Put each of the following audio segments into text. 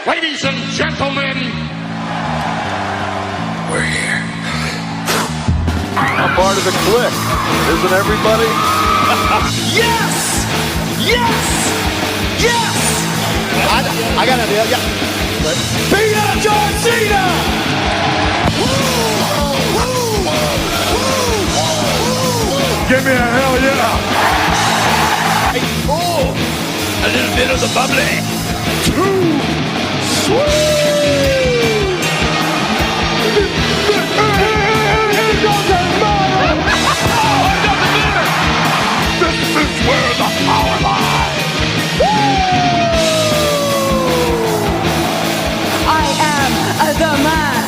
Ladies and gentlemen, we're here. I'm part of the Kliq, isn't everybody? Yes! Yes! Yes! I got an idea, yeah. Beat up John Cena! Give me a hell yeah! Oh, a little bit of the bubbly. Too sweet! Here goes the mother! This is where the power lies! I am the man.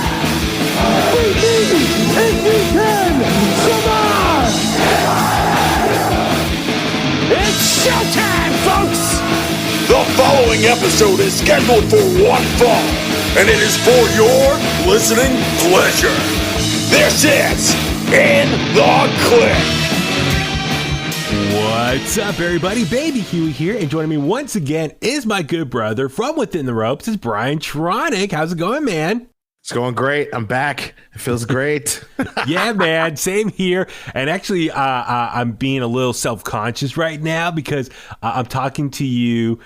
We need if we can survive! It's showtime, folks! The following episode is scheduled for one fall, and it is for your listening pleasure. This is In The Kliq. What's up, everybody? Baby Huey here, and joining me once again is my good brother from within the ropes, is BrianTronic. How's it going, man? It's going great. I'm back. It feels great. Yeah, man. Same here. And actually, I'm being a little self-conscious right now because I'm talking to you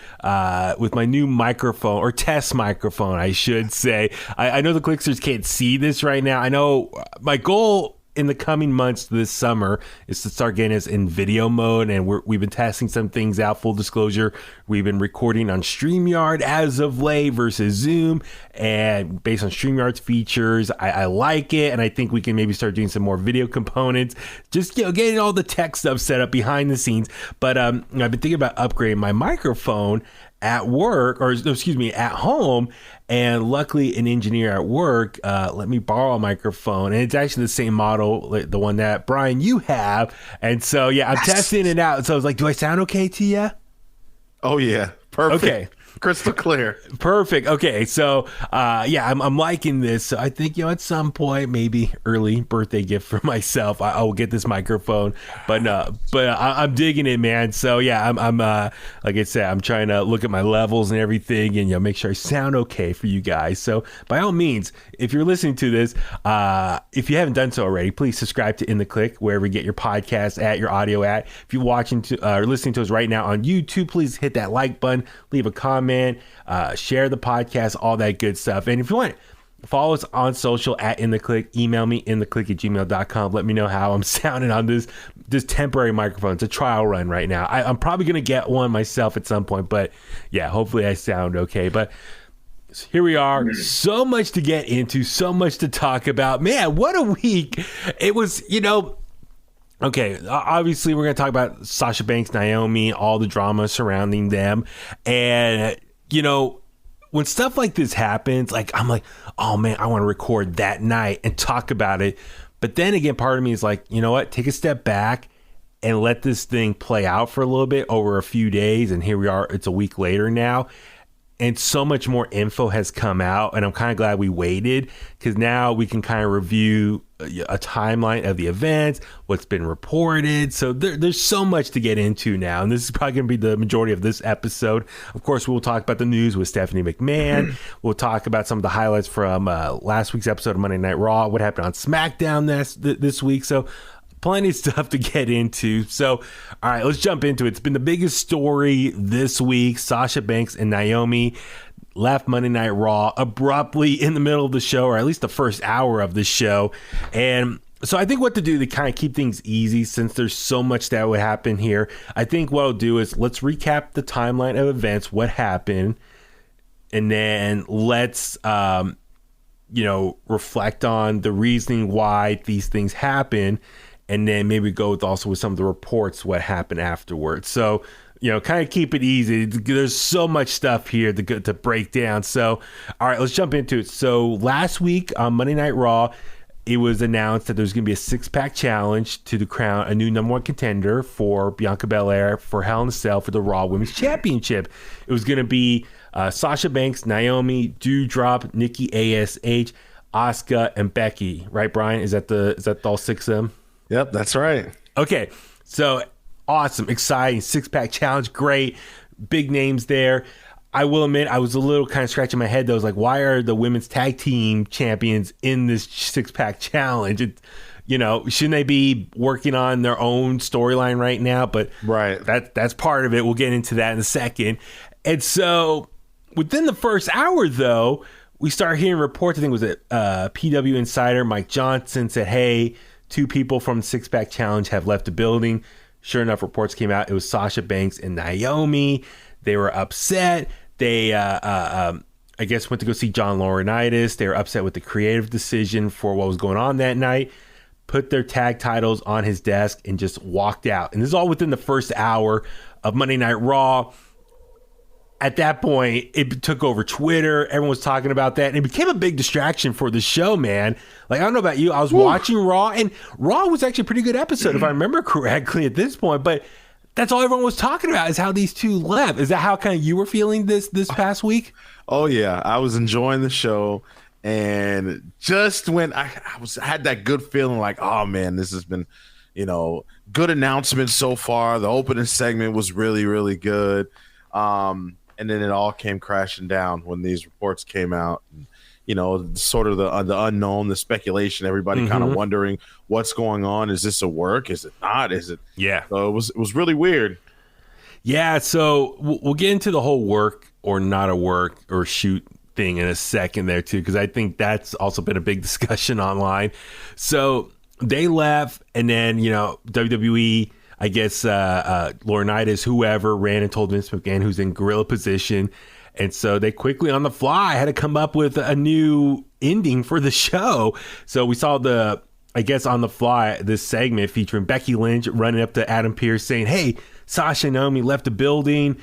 with my new microphone, or test microphone, I should say. I know the Kliqsters can't see this right now. I know my goal in the coming months this summer is to start getting us in video mode, and we've been testing some things out. Full disclosure, we've been recording on StreamYard as of late versus Zoom, and based on StreamYard's features, I like it, and I think we can maybe start doing some more video components, just getting all the tech stuff set up behind the scenes. But I've been thinking about upgrading my microphone at work, or excuse me, at home. And luckily, an engineer at work let me borrow a microphone, and it's actually the same model, the one that Brian you have. And so, yeah, I'm testing it out. So I was like, "Do I sound okay to you?" Oh yeah, perfect. Okay. Crystal clear. Perfect. Okay, so yeah, I'm liking this. So I think at some point, maybe early birthday gift for myself, I will get this microphone. But I'm digging it, man. So yeah, I'm like I said, I'm trying to look at my levels and everything, and make sure I sound okay for you guys. So by all means, if you're listening to this, if you haven't done so already, please subscribe to In The Kliq wherever you get your podcast at, your audio at. If you're watching or listening to us right now on YouTube, please hit that like button, leave a comment. Share the podcast, all that good stuff. And if you want, follow us on social at In The Kliq. Email me inthekliq@gmail.com. Let me know how I'm sounding on this temporary microphone. It's a trial run right now. I'm probably going to get one myself at some point, but yeah, hopefully I sound okay. But here we are. So much to get into, so much to talk about. Man, what a week. It was, okay, obviously we're going to talk about Sasha Banks, Naomi, all the drama surrounding them. And, when stuff like this happens, I'm like, oh man, I want to record that night and talk about it. But then again, part of me is like, you know what? Take a step back and let this thing play out for a little bit over a few days. And here we are. It's a week later now. And so much more info has come out, and I'm kind of glad we waited, because now we can kind of review a timeline of the events, what's been reported. So there's so much to get into now, and this is probably going to be the majority of this episode. Of course, we'll talk about the news with Stephanie McMahon. We'll talk about some of the highlights from last week's episode of Monday Night Raw, what happened on SmackDown this week. So plenty of stuff to get into. So, all right, let's jump into it. It's been the biggest story this week. Sasha Banks and Naomi left Monday Night Raw abruptly in the middle of the show, or at least the first hour of the show. And so I think what to do to kind of keep things easy, since there's so much that would happen here, I think what I'll do is let's recap the timeline of events, what happened, and then let's reflect on the reasoning why these things happen. And then maybe go with some of the reports, what happened afterwards. So, kind of keep it easy. There's so much stuff here to break down. So, all right, let's jump into it. So last week on Monday Night Raw, it was announced that there's going to be a 6-pack challenge to crown a new number one contender for Bianca Belair for Hell in a Cell for the Raw Women's Championship. It was going to be Sasha Banks, Naomi, Doudrop, Nikki ASH, Asuka, and Becky. Right, Brian? Is that all 6 of them? Yep, that's right. Okay, so awesome, exciting, 6-pack challenge, great, big names there. I will admit, I was a little kind of scratching my head, though. I was like, why are the women's tag team champions in this six-pack challenge? Shouldn't they be working on their own storyline right now? But right, that's part of it. We'll get into that in a second. And so within the first hour, though, we start hearing reports. I think it was a PW Insider, Mike Johnson, said, hey, 2 people from the six-pack challenge have left the building. Sure enough, reports came out. It was Sasha Banks and Naomi. They were upset. They, I guess, went to go see John Laurinaitis. They were upset with the creative decision for what was going on that night, put their tag titles on his desk, and just walked out. And this is all within the first hour of Monday Night Raw. At that point, it took over Twitter. Everyone was talking about that. And it became a big distraction for the show, man. Like, I don't know about you. I was watching Raw, and Raw was actually a pretty good episode, if I remember correctly at this point. But that's all everyone was talking about, is how these 2 left. Is that how kind of you were feeling this past week? Oh yeah, I was enjoying the show, and just when I had that good feeling, like, oh man, this has been, good announcements so far. The opening segment was really, really good, and then it all came crashing down when these reports came out. Sort of the unknown, the speculation, everybody kind of wondering what's going on. Is this a work? Is it not? Is it? Yeah. So it was really weird. Yeah. So we'll get into the whole work or not a work or shoot thing in a second there too, because I think that's also been a big discussion online. So they left, and then WWE, I guess Laurinaitis, whoever, ran and told Vince McMahon, who's in gorilla position. And so they quickly, on the fly, had to come up with a new ending for the show. So we saw on the fly, this segment featuring Becky Lynch running up to Adam Pearce saying, hey, Sasha and Naomi left the building.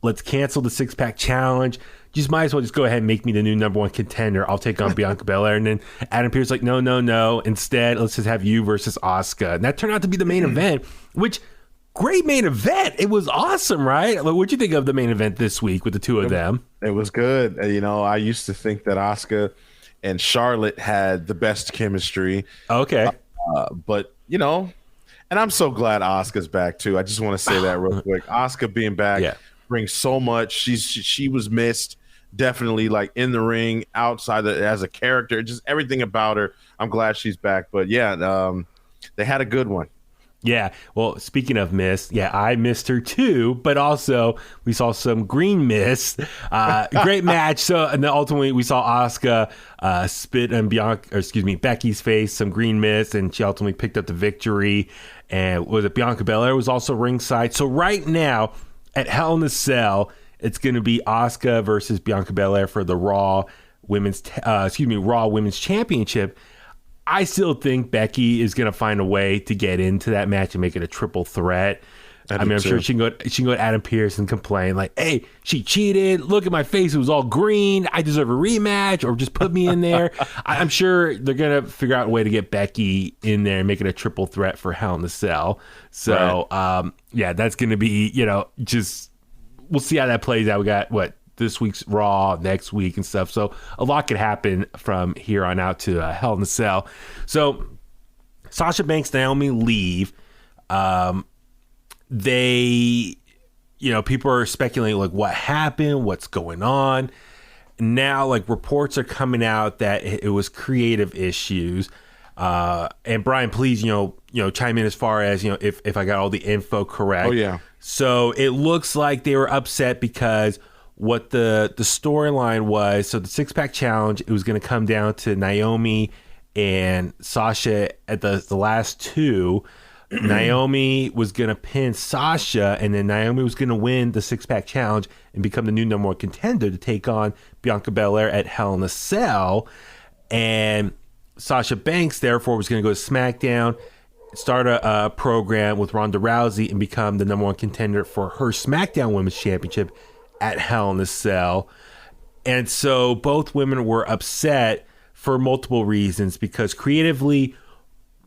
Let's cancel the six-pack challenge. Just might as well just go ahead and make me the new number 1 contender. I'll take on Bianca Belair. And then Adam Pearce like, no. Instead, let's just have you versus Asuka. And that turned out to be the main event, which... great main event. It was awesome, right? What'd you think of the main event this week with the 2 of them? It was good. I used to think that Asuka and Charlotte had the best chemistry. Okay. But, and I'm so glad Asuka's back, too. I just want to say that real quick. Asuka being back brings so much. She was missed, definitely, like, in the ring, outside as a character. Just everything about her. I'm glad she's back. But, yeah, they had a good one. Yeah, well, speaking of mist, I missed her too, but also we saw some green mist. Great match. So, and then ultimately we saw Asuka spit on Becky's face, some green mist, and she ultimately picked up the victory. And was it Bianca Belair was also ringside. So right now at Hell in a Cell, it's going to be Asuka versus Bianca Belair for the Raw Women's Championship. I still think Becky is going to find a way to get into that match and make it a triple threat. I'm sure she can go to Adam Pearce and complain like, hey, she cheated. Look at my face. It was all green. I deserve a rematch, or just put me in there. I'm sure they're going to figure out a way to get Becky in there and make it a triple threat for Hell in a Cell. So, that's going to be, just we'll see how that plays out. We got this week's Raw, next week and stuff. So a lot could happen from here on out to Hell in a Cell. So Sasha Banks, Naomi leave. They, people are speculating like what happened, what's going on. Now, like reports are coming out that it was creative issues. And Brian, please, chime in as far as, if I got all the info correct. Oh yeah. So it looks like they were upset because what the storyline was, so the six-pack challenge, it was going to come down to Naomi and Sasha at the last 2. Naomi was going to pin Sasha, and then Naomi was going to win the six-pack challenge and become the new number 1 contender to take on Bianca Belair at Hell in a Cell. And Sasha Banks, therefore, was going to go to SmackDown, start a program with Ronda Rousey, and become the number 1 contender for her SmackDown Women's Championship at Hell in a Cell. And so both women were upset for multiple reasons, because creatively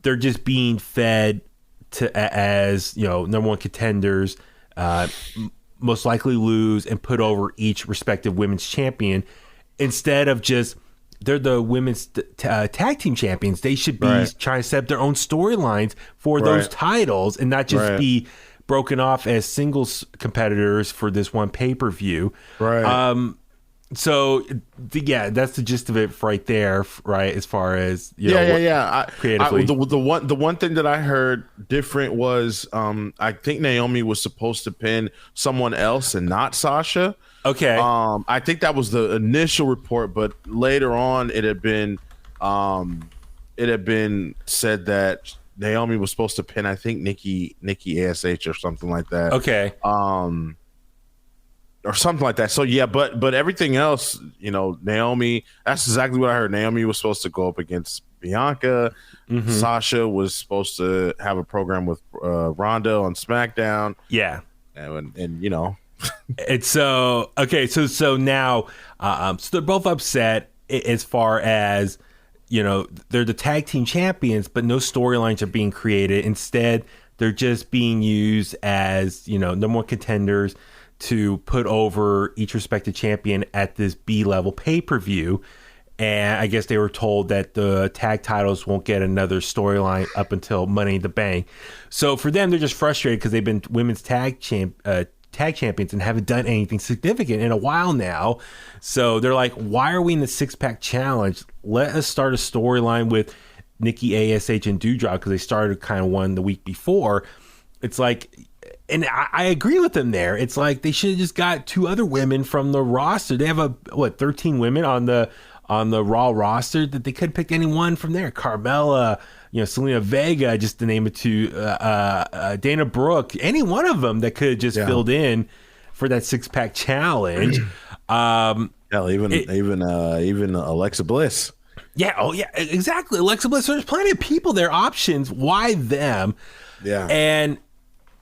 they're just being fed to as number 1 contenders, most likely lose and put over each respective women's champion, instead of just they're the women's tag team champions. They should be trying to set up their own storylines for those titles and not just be broken off as singles competitors for this one pay-per-view. Right. So yeah, that's the gist of it right there, right? As far as creatively. The one thing that I heard different was I think Naomi was supposed to pin someone else and not Sasha. Okay. I think that was the initial report, but later on it had been said that Naomi was supposed to pin, I think, Nikki ASH or something like that. Okay. Or something like that. So yeah, but everything else, Naomi, that's exactly what I heard. Naomi was supposed to go up against Bianca. Mm-hmm. Sasha was supposed to have a program with Ronda on SmackDown. Yeah. And It's so okay. So now, so they're both upset as far as, they're the tag team champions, but no storylines are being created. Instead, they're just being used as, no more contenders to put over each respective champion at this B-level pay-per-view. And I guess they were told that the tag titles won't get another storyline up until Money in the Bank. So for them, they're just frustrated because they've been women's tag champions and haven't done anything significant in a while now. So they're like, why are we in the six-pack challenge? Let us start a storyline with Nikki ASH and Doudrop, because they started kind of one the week before. It's like, and I agree with them there. It's like they should have just got two other women from the roster. They have 13 women on the Raw roster, that they could have picked any one from there. Carmella, Selena Vega, just to name it two, Dana Brooke, any one of them that could have just filled in for that six-pack challenge. Even Alexa Bliss. Yeah. Oh yeah, exactly. Alexa Bliss. There's plenty of people there. Options. Why them? Yeah. And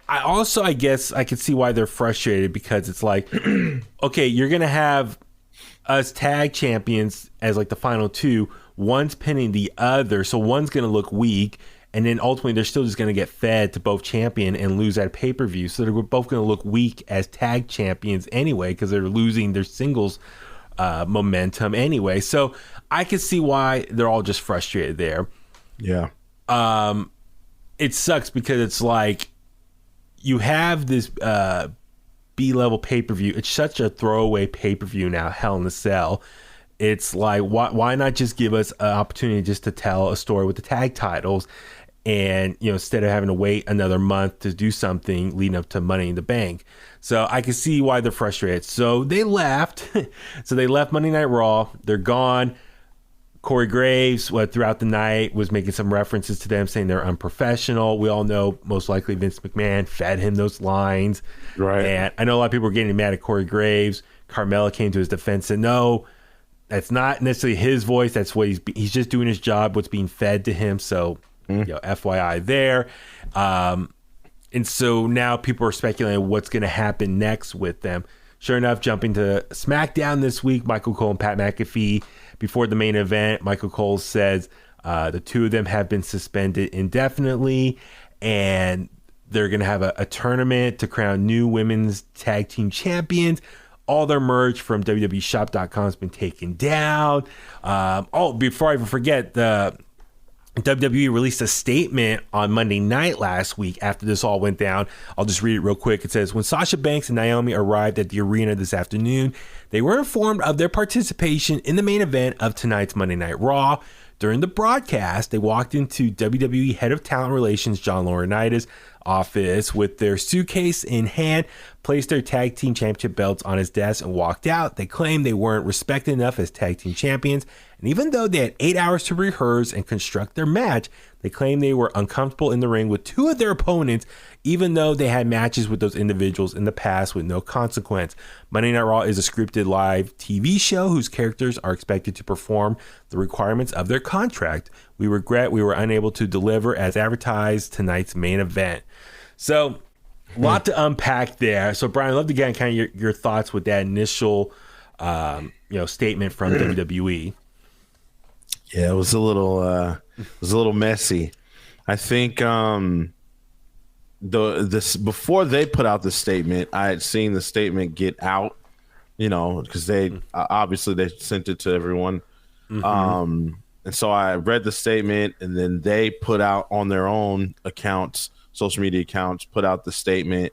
I guess I could see why they're frustrated, because it's like, okay, you're going to have us tag champions as like the final two. One's pinning the other, so one's going to look weak, and then ultimately they're still just going to get fed to both champion and lose at pay-per-view. So they're both going to look weak as tag champions anyway, because they're losing their singles momentum anyway. So I can see why they're all just frustrated there. Yeah. It sucks because it's like, you have this B-level pay-per-view. It's such a throwaway pay-per-view now, Hell in a Cell. It's like, why not just give us an opportunity just to tell a story with the tag titles, and instead of having to wait another month to do something leading up to Money in the Bank. So I can see why they're frustrated. So they left. So they left Monday Night Raw. They're gone. Corey Graves, throughout the night, was making some references to them, saying they're unprofessional. We all know most likely Vince McMahon fed him those lines. Right. And I know a lot of people were getting mad at Corey Graves. Carmella came to his defense and said, no, that's not necessarily his voice. That's what he's just doing his job, what's being fed to him. So, FYI there. And so now people are speculating what's going to happen next with them. Sure enough, jumping to SmackDown this week, Michael Cole and Pat McAfee. Before the main event, Michael Cole says the two of them have been suspended indefinitely, and they're going to have a tournament to crown new women's tag team champions. All their merch from WWEshop.com has been taken down. Before I even forget, the WWE released a statement on Monday night last week after this all went down. I'll just read it real quick. It says, when Sasha Banks and Naomi arrived at the arena this afternoon, they were informed of their participation in the main event of tonight's Monday Night Raw. During the broadcast, they walked into WWE Head of Talent Relations John Laurinaitis' office with their suitcase in hand, placed their tag team championship belts on his desk, and walked out. They claimed they weren't respected enough as tag team champions, and even though they had 8 hours to rehearse and construct their match, they claimed they were uncomfortable in the ring with two of their opponents, even though they had matches with those individuals in the past with no consequence. Monday Night Raw is a scripted live TV show whose characters are expected to perform the requirements of their contract. We regret we were unable to deliver as advertised tonight's main event. So, a lot to unpack there. So, Brian, I'd love to get kind of your thoughts with that initial statement from WWE. Yeah, it was a little messy. I think before they put out the statement, I had seen the statement get out, because they obviously they sent it to everyone. And so I read the statement, and then they put out on their own accounts social media accounts put out the statement.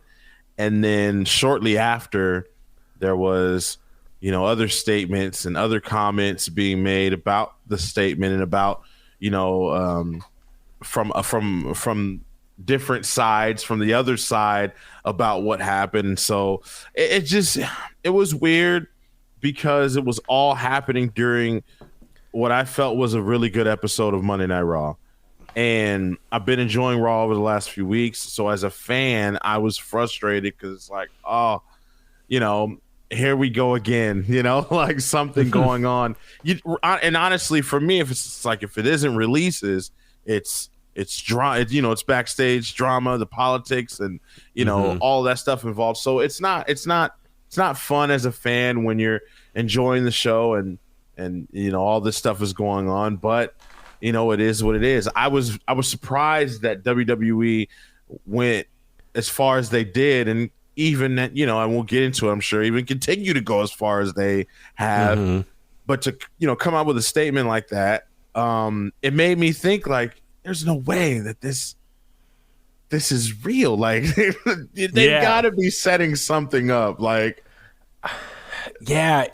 And then shortly after, there was, other statements and other comments being made about the statement and about, from different sides, from the other side about what happened. So it was weird because it was all happening during what I felt was a really good episode of Monday Night Raw. And I've been enjoying Raw over the last few weeks. So as a fan, I was frustrated because it's like, here we go again, like something going on. And honestly, for me, if it isn't releases, it's drama, it's backstage drama, the politics, and all that stuff involved. So it's not fun as a fan when you're enjoying the show and all this stuff is going on. But it is what it is. I was surprised that WWE went as far as they did, and even that, and we'll get into it, I'm sure, even continue to go as far as they have. But to come out with a statement like that, it made me think like, there's no way that this is real. Like they've got to be setting something up. Like, yeah,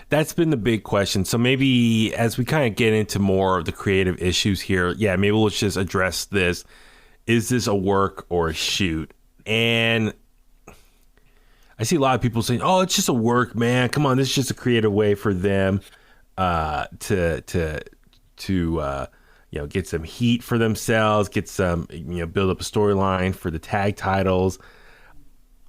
that's been the big question. So maybe as we kind of get into more of the creative issues here, maybe let's just address this. Is this a work or a shoot? And I see a lot of people saying, "Oh, it's just a work, man. Come on, this is just a creative way for them to get some heat for themselves, get some, build up a storyline for the tag titles."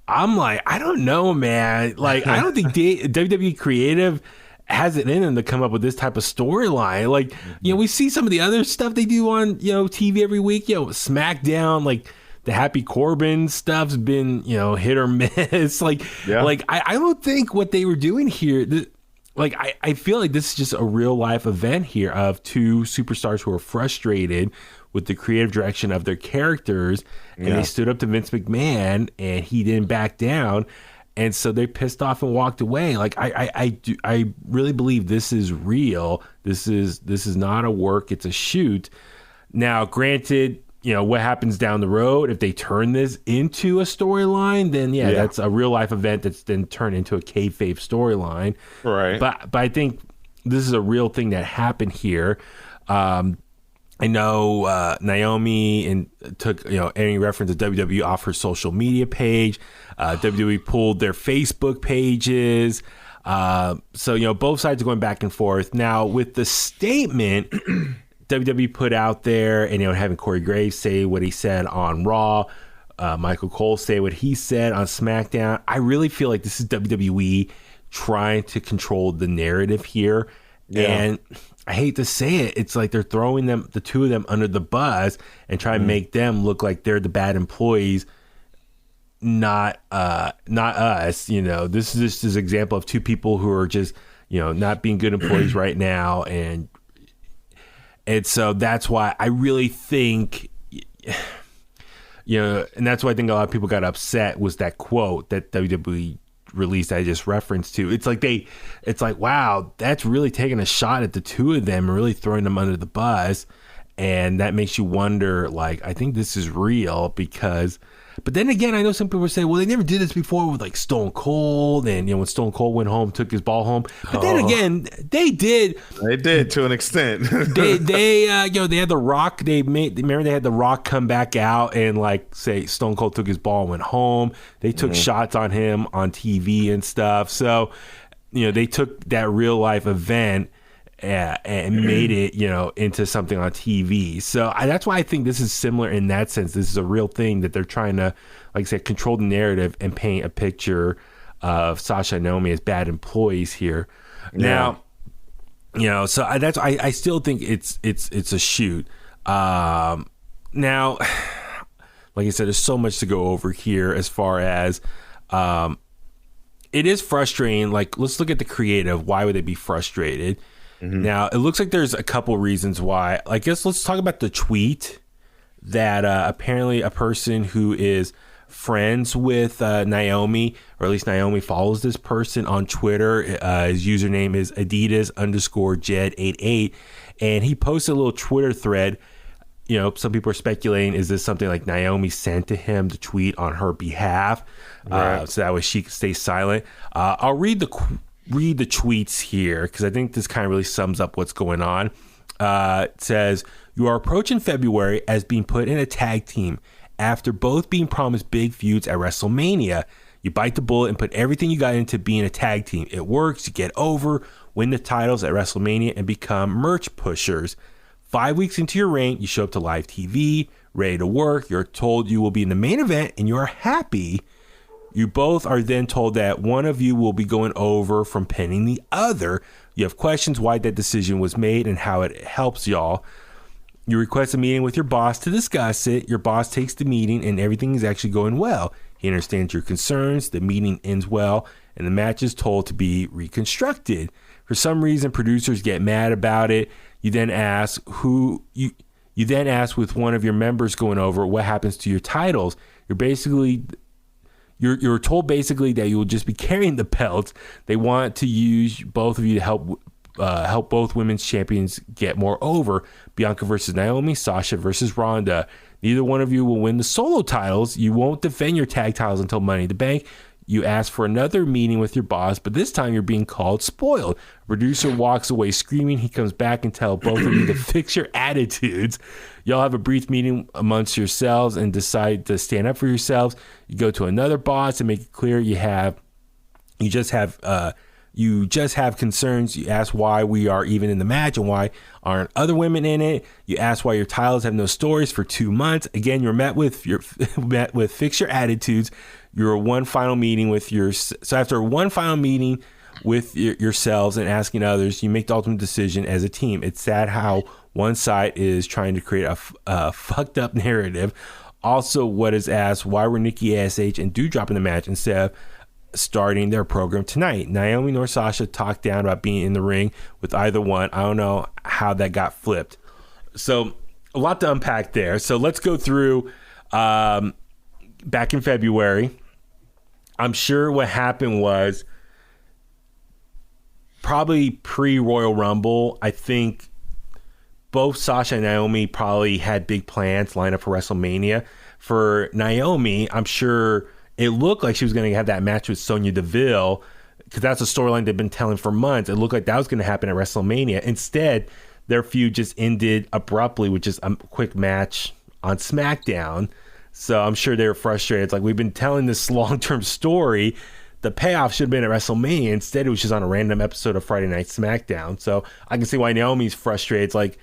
I'm like, I don't know, man. Like, I don't think WWE Creative has it in them to come up with this type of storyline. Like, we see some of the other stuff they do on, TV every week. SmackDown, like the Happy Corbin stuff's been, hit or miss. Like I don't think what they were doing here. I feel like this is just a real life event here of two superstars who are frustrated with the creative direction of their characters, and they stood up to Vince McMahon, and he didn't back down, and so they pissed off and walked away. Like I really believe this is real. This is not a work; it's a shoot. Now, granted, what happens down the road if they turn this into a storyline, then that's a real life event that's then turned into a kayfabe storyline. Right. But I think this is a real thing that happened here. I know Naomi and took any reference to WWE off her social media page. WWE pulled their Facebook pages. So both sides are going back and forth. Now with the statement WWE put out there, and having Corey Graves say what he said on Raw, Michael Cole say what he said on SmackDown. I really feel like this is WWE trying to control the narrative here, and I hate to say it, it's like they're throwing the two of them under the bus and trying to make them look like they're the bad employees, not us. This is just an example of two people who are just not being good employees right now, and so that's why I really think, and that's why I think a lot of people got upset was that quote that WWE released I just referenced to. It's like, wow, that's really taking a shot at the two of them and really throwing them under the bus. And that makes you wonder, like, I think this is real because, but then again, I know some people say, well, they never did this before with like Stone Cold, and when Stone Cold went home, took his ball home. But then again, they did. They did to an extent. they had The Rock. Remember they had The Rock come back out and like say Stone Cold took his ball and went home. They took shots on him on TV and stuff. So they took that real life event and made it, into something on TV. So that's why I think this is similar in that sense. This is a real thing that they're trying to, like I said, control the narrative and paint a picture of Sasha and Naomi as bad employees here. Now, so I still think it's a shoot. Now, like I said, there's so much to go over here as far as it is frustrating. Like, let's look at the creative. Why would they be frustrated? Now, it looks like there's a couple reasons why. I guess let's talk about the tweet that apparently a person who is friends with Naomi, or at least Naomi follows this person on Twitter. His username is Adidas_Jed88. And he posted a little Twitter thread some people are speculating, is this something like Naomi sent to him to tweet on her behalf, so that way she could stay silent? I'll read the tweets here because I think this kind of really sums up what's going on. It says, "You are approaching February as being put in a tag team after both being promised big feuds at WrestleMania. You bite the bullet and put everything you got into being a tag team. It works. You get over, win the titles at WrestleMania, and become merch pushers. 5 weeks into your reign, you show up to live TV, ready to work. You're told you will be in the main event, and you're happy. You both are then told that one of you will be going over from pinning the other. You have questions why that decision was made and how it helps y'all. You request a meeting with your boss to discuss it. Your boss takes the meeting, and everything is actually going well. He understands your concerns. The meeting ends well, and the match is told to be reconstructed. For some reason, producers get mad about it. You then ask with one of your members going over what happens to your titles. You're told basically that you will just be carrying the belts. They want to use both of you to help both women's champions get more over. Bianca versus Naomi, Sasha versus Ronda. Neither one of you will win the solo titles. You won't defend your tag titles until Money in the Bank. You ask for another meeting with your boss, but this time you're being called spoiled. A producer walks away screaming. He comes back and tells both of you to fix your attitudes. Y'all have a brief meeting amongst yourselves and decide to stand up for yourselves. You go to another boss and make it clear you just have concerns. You ask why we are even in the match and why aren't other women in it. You ask why your titles have no stories for 2 months. Again, you're met with fix your attitudes. So after one final meeting with yourselves and asking others, you make the ultimate decision as a team. It's sad how one side is trying to create a fucked up narrative. Also, what is asked, why were Nikki ASH and Doudrop in the match instead of starting their program tonight? Naomi nor Sasha talked down about being in the ring with either one. I don't know how that got flipped. So a lot to unpack there. So let's go through back in February. I'm sure what happened was probably pre-Royal Rumble. I think both Sasha and Naomi probably had big plans lined up for WrestleMania. For Naomi, I'm sure it looked like she was going to have that match with Sonya Deville because that's a storyline they've been telling for months. It looked like that was going to happen at WrestleMania. Instead, their feud just ended abruptly with just a quick match on SmackDown. So I'm sure they were frustrated. It's like, we've been telling this long-term story. The payoff should have been at WrestleMania. Instead, it was just on a random episode of Friday Night SmackDown. So I can see why Naomi's frustrated. It's like,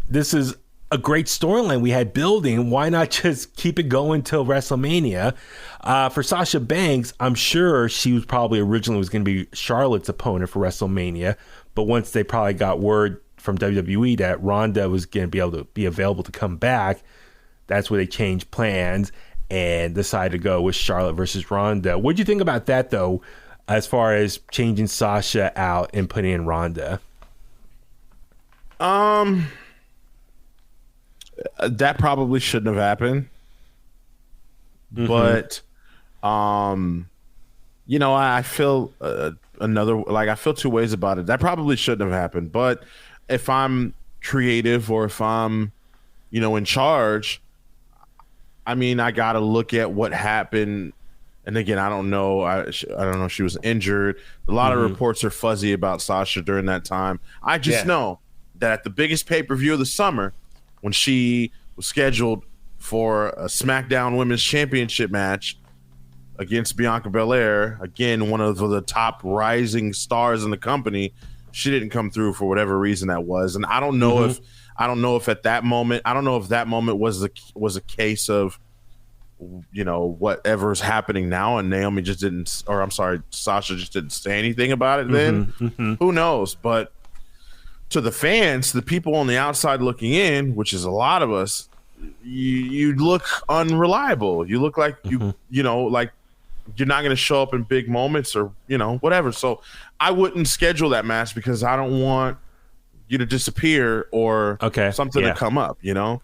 this is a great storyline we had building. Why not just keep it going till WrestleMania? For Sasha Banks, I'm sure she was probably originally was going to be Charlotte's opponent for WrestleMania. But once they probably got word from WWE that Ronda was going to be able to be available to come back, that's where they changed plans and decided to go with Charlotte versus Ronda. What do you think about that, though, as far as changing Sasha out and putting in Ronda? That probably shouldn't have happened. Mm-hmm. But, I feel I feel two ways about it. That probably shouldn't have happened. But if I'm creative or if I'm, in charge, I mean, I got to look at what happened. And again, I don't know. I don't know if she was injured. A lot of reports are fuzzy about Sasha during that time. I just know that at the biggest pay-per-view of the summer, when she was scheduled for a SmackDown Women's Championship match against Bianca Belair, again, one of the top rising stars in the company, she didn't come through for whatever reason that was. And I don't know if at that moment, was a case of, whatever's happening now, and Naomi just didn't, or I'm sorry, Sasha just didn't say anything about it then. Who knows? But to the fans, the people on the outside looking in, which is a lot of us, you look unreliable. You look like like you're not going to show up in big moments or, whatever. So I wouldn't schedule that match because I don't want you to disappear or something to come up, No,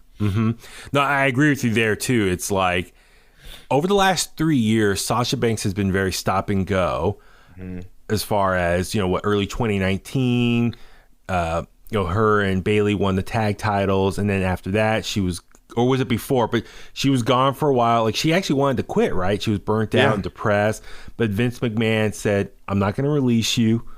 I agree with you there too. It's like over the last 3 years, Sasha Banks has been very stop and go as far as, early 2019, her and Bayley won the tag titles, and then after that she was, or was it before? But she was gone for a while. Like, she actually wanted to quit, right? She was burnt out and depressed. But Vince McMahon said, I'm not going to release you.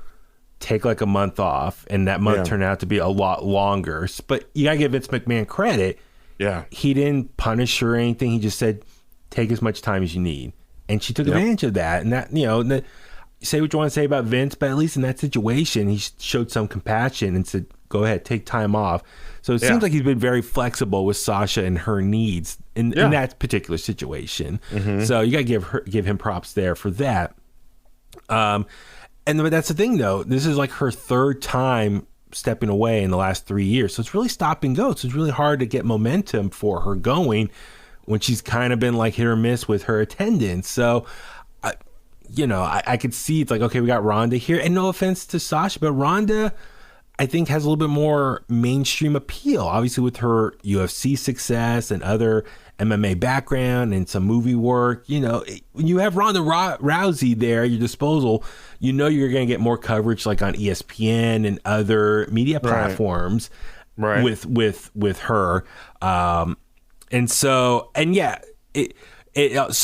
Take like a month off. And that month turned out to be a lot longer. But you got to give Vince McMahon credit. Yeah. He didn't punish her or anything. He just said, take as much time as you need. And she took advantage of that. And that, say what you want to say about Vince, but at least in that situation, he showed some compassion and said, go ahead, take time off. So it seems like he's been very flexible with Sasha and her needs in that particular situation. So you got to give him props there for that. But that's the thing, though. This is like her third time stepping away in the last 3 years. So it's really stop and go. So it's really hard to get momentum for her going when she's kind of been like hit or miss with her attendance. So, I could see it's like, okay, we got Ronda here. And no offense to Sasha, but Ronda, I think, has a little bit more mainstream appeal, obviously with her UFC success and other MMA background and some movie work. When you have Ronda Rousey there at your disposal, you're going to get more coverage like on ESPN and other media platforms with her. So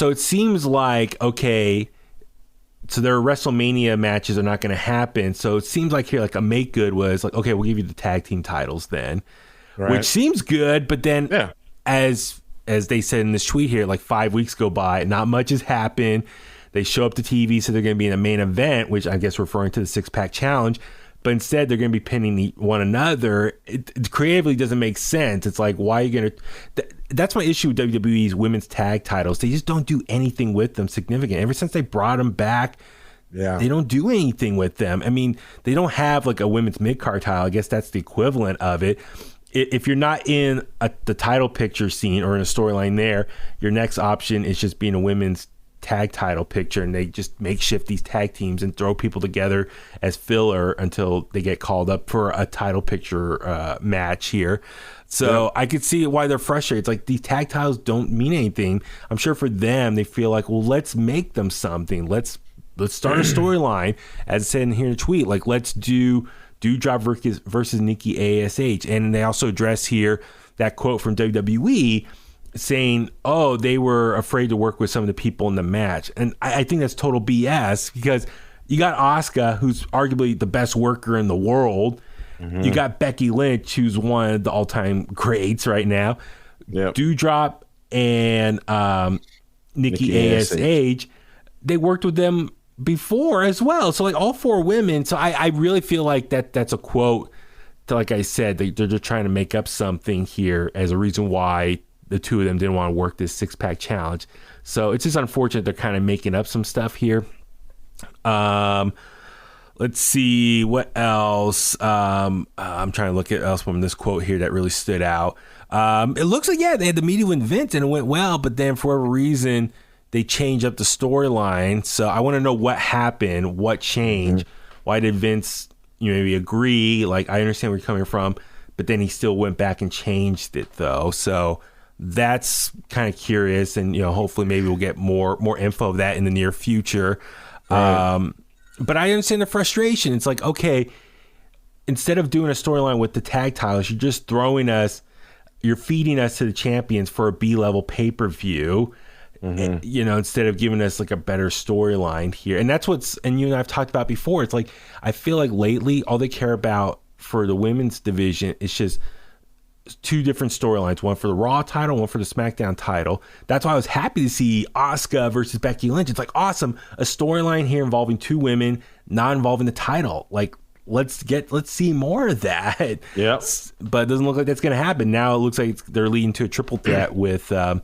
it seems like, okay, so their WrestleMania matches are not going to happen. So it seems like here, like a make good was like, okay, we'll give you the tag team titles then, which seems good. But then as they said in this tweet here, like 5 weeks go by, not much has happened. They show up to TV, so they're going to be in a main event, which I guess referring to the 6-pack challenge. But instead, they're going to be pinning one another. It creatively doesn't make sense. It's like, why are you going to... That's my issue with WWE's women's tag titles. They just don't do anything with them significant. Ever since they brought them back, they don't do anything with them. I mean, they don't have like a women's mid-card title. I guess that's the equivalent of it. If you're not in the title picture scene or in a storyline there, your next option is just being a women's tag title picture, and they just makeshift these tag teams and throw people together as filler until they get called up for a title picture match here. So I could see why they're frustrated. It's like these tag titles don't mean anything. I'm sure for them, they feel like, well, let's make them something. Let's start a storyline, as said in here in the tweet. Like, let's do Doudrop versus Nikki ASH. And they also address here that quote from WWE saying, oh, they were afraid to work with some of the people in the match. And I think that's total BS, because you got Asuka, who's arguably the best worker in the world. You got Becky Lynch, who's one of the all-time greats right now. Doudrop and Nikki ASH, they worked with them before as well. So like all four women. So I really feel like that's a quote to, like I said, they're just trying to make up something here as a reason why the two of them didn't want to work this 6-pack challenge. So it's just unfortunate they're kind of making up some stuff here. Let's see what else. I'm trying to look at else from this quote here that really stood out. It looks like, they had the meeting with Vince and it went well, but then for whatever reason, they changed up the storyline. So I want to know what happened, what changed. Why did Vince maybe agree? Like, I understand where you're coming from, but then he still went back and changed it though. So that's kind of curious, and hopefully maybe we'll get more info of that in the near future. But I understand the frustration. It's like, okay, instead of doing a storyline with the tag titles, you're just you're feeding us to the champions for a B-level pay-per-view, instead of giving us like a better storyline here. And that's and you and I've talked about before. It's like, I feel like lately all they care about for the women's division is just two different storylines, one for the Raw title, one for the SmackDown title. That's why I was happy to see Asuka versus Becky Lynch. It's like, awesome, a storyline here involving two women, not involving the title. Like, let's see more of that. Yep. But it doesn't look like that's going to happen. Now it looks like they're leading to a triple threat with Bianca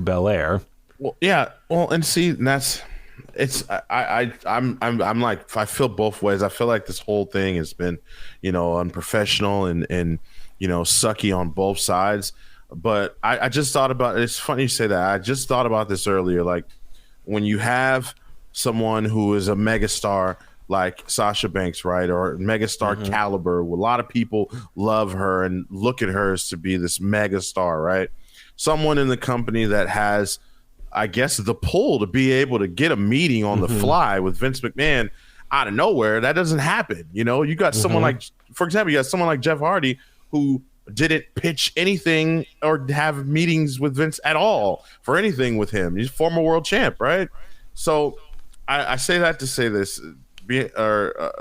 Belair. Well, yeah. Well, and see, that's I'm like, I feel both ways. I feel like this whole thing has been, unprofessional and sucky on both sides. But I just thought about it. It's funny you say that. I just thought about this earlier. Like, when you have someone who is a megastar like Sasha Banks, right, or megastar caliber, a lot of people love her and look at her as to be this megastar, right? Someone in the company that has, I guess, the pull to be able to get a meeting on the fly with Vince McMahon. out of nowhere. That doesn't happen. You know, you got someone like, for example, you got someone like Jeff Hardy who didn't pitch anything or have meetings with Vince at all for anything with him. He's former world champ, right? So I say that to say this: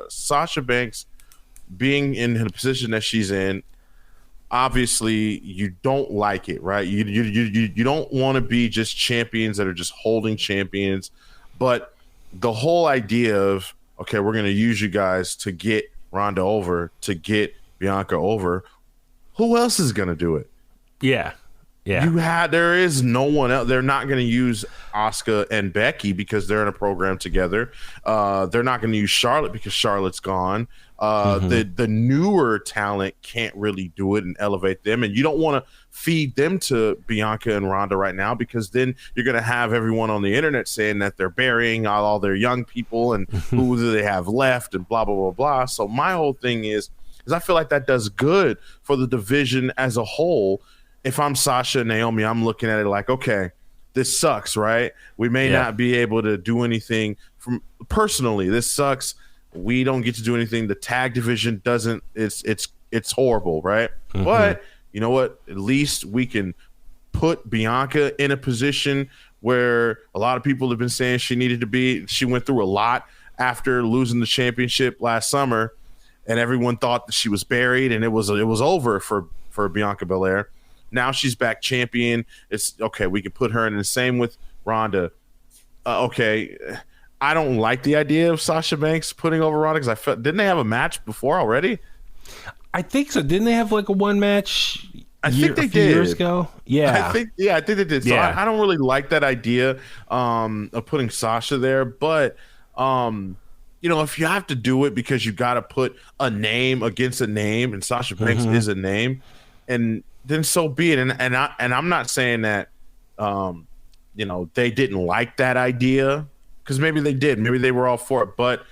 Sasha Banks being in the position that she's in, obviously you don't like it, right? You don't want to be just champions that are just holding champions, but the whole idea of, okay, we're going to use you guys to get Ronda over, to get Bianca over. Who else is going to do it? Yeah. There is no one else. They're not going to use Asuka and Becky because they're in a program together. They're not going to use Charlotte because Charlotte's gone. The newer talent can't really do it and elevate them, and you don't want to feed them to Bianca and Ronda right now, because then you're going to have everyone on the internet saying that they're burying all their young people and who do they have left and blah blah blah blah. So my whole thing is I feel like that does good for the division as a whole. If I'm Sasha and Naomi, I'm looking at it like, okay, this sucks, right? We may not be able to do anything from personally. This sucks. We don't get to do anything. The tag division doesn't. It's horrible, right? But you know what? At least we can put Bianca in a position where a lot of people have been saying she needed to be. She went through a lot after losing the championship last summer, and everyone thought that she was buried and it was over for Bianca Belair. Now she's back champion. It's okay. We can put her in the same with Ronda. Okay. I don't like the idea of Sasha Banks putting over Ronda, because didn't they have a match before already? I think so. Didn't they have like a one match? I think they did years ago. Yeah, I think they did. So I don't really like that idea of putting Sasha there, but you know, if you have to do it because you got to put a name against a name, and Sasha Banks is a name, and then so be it. And I'm not saying that you know, they didn't like that idea, because maybe they did, maybe they were all for it, but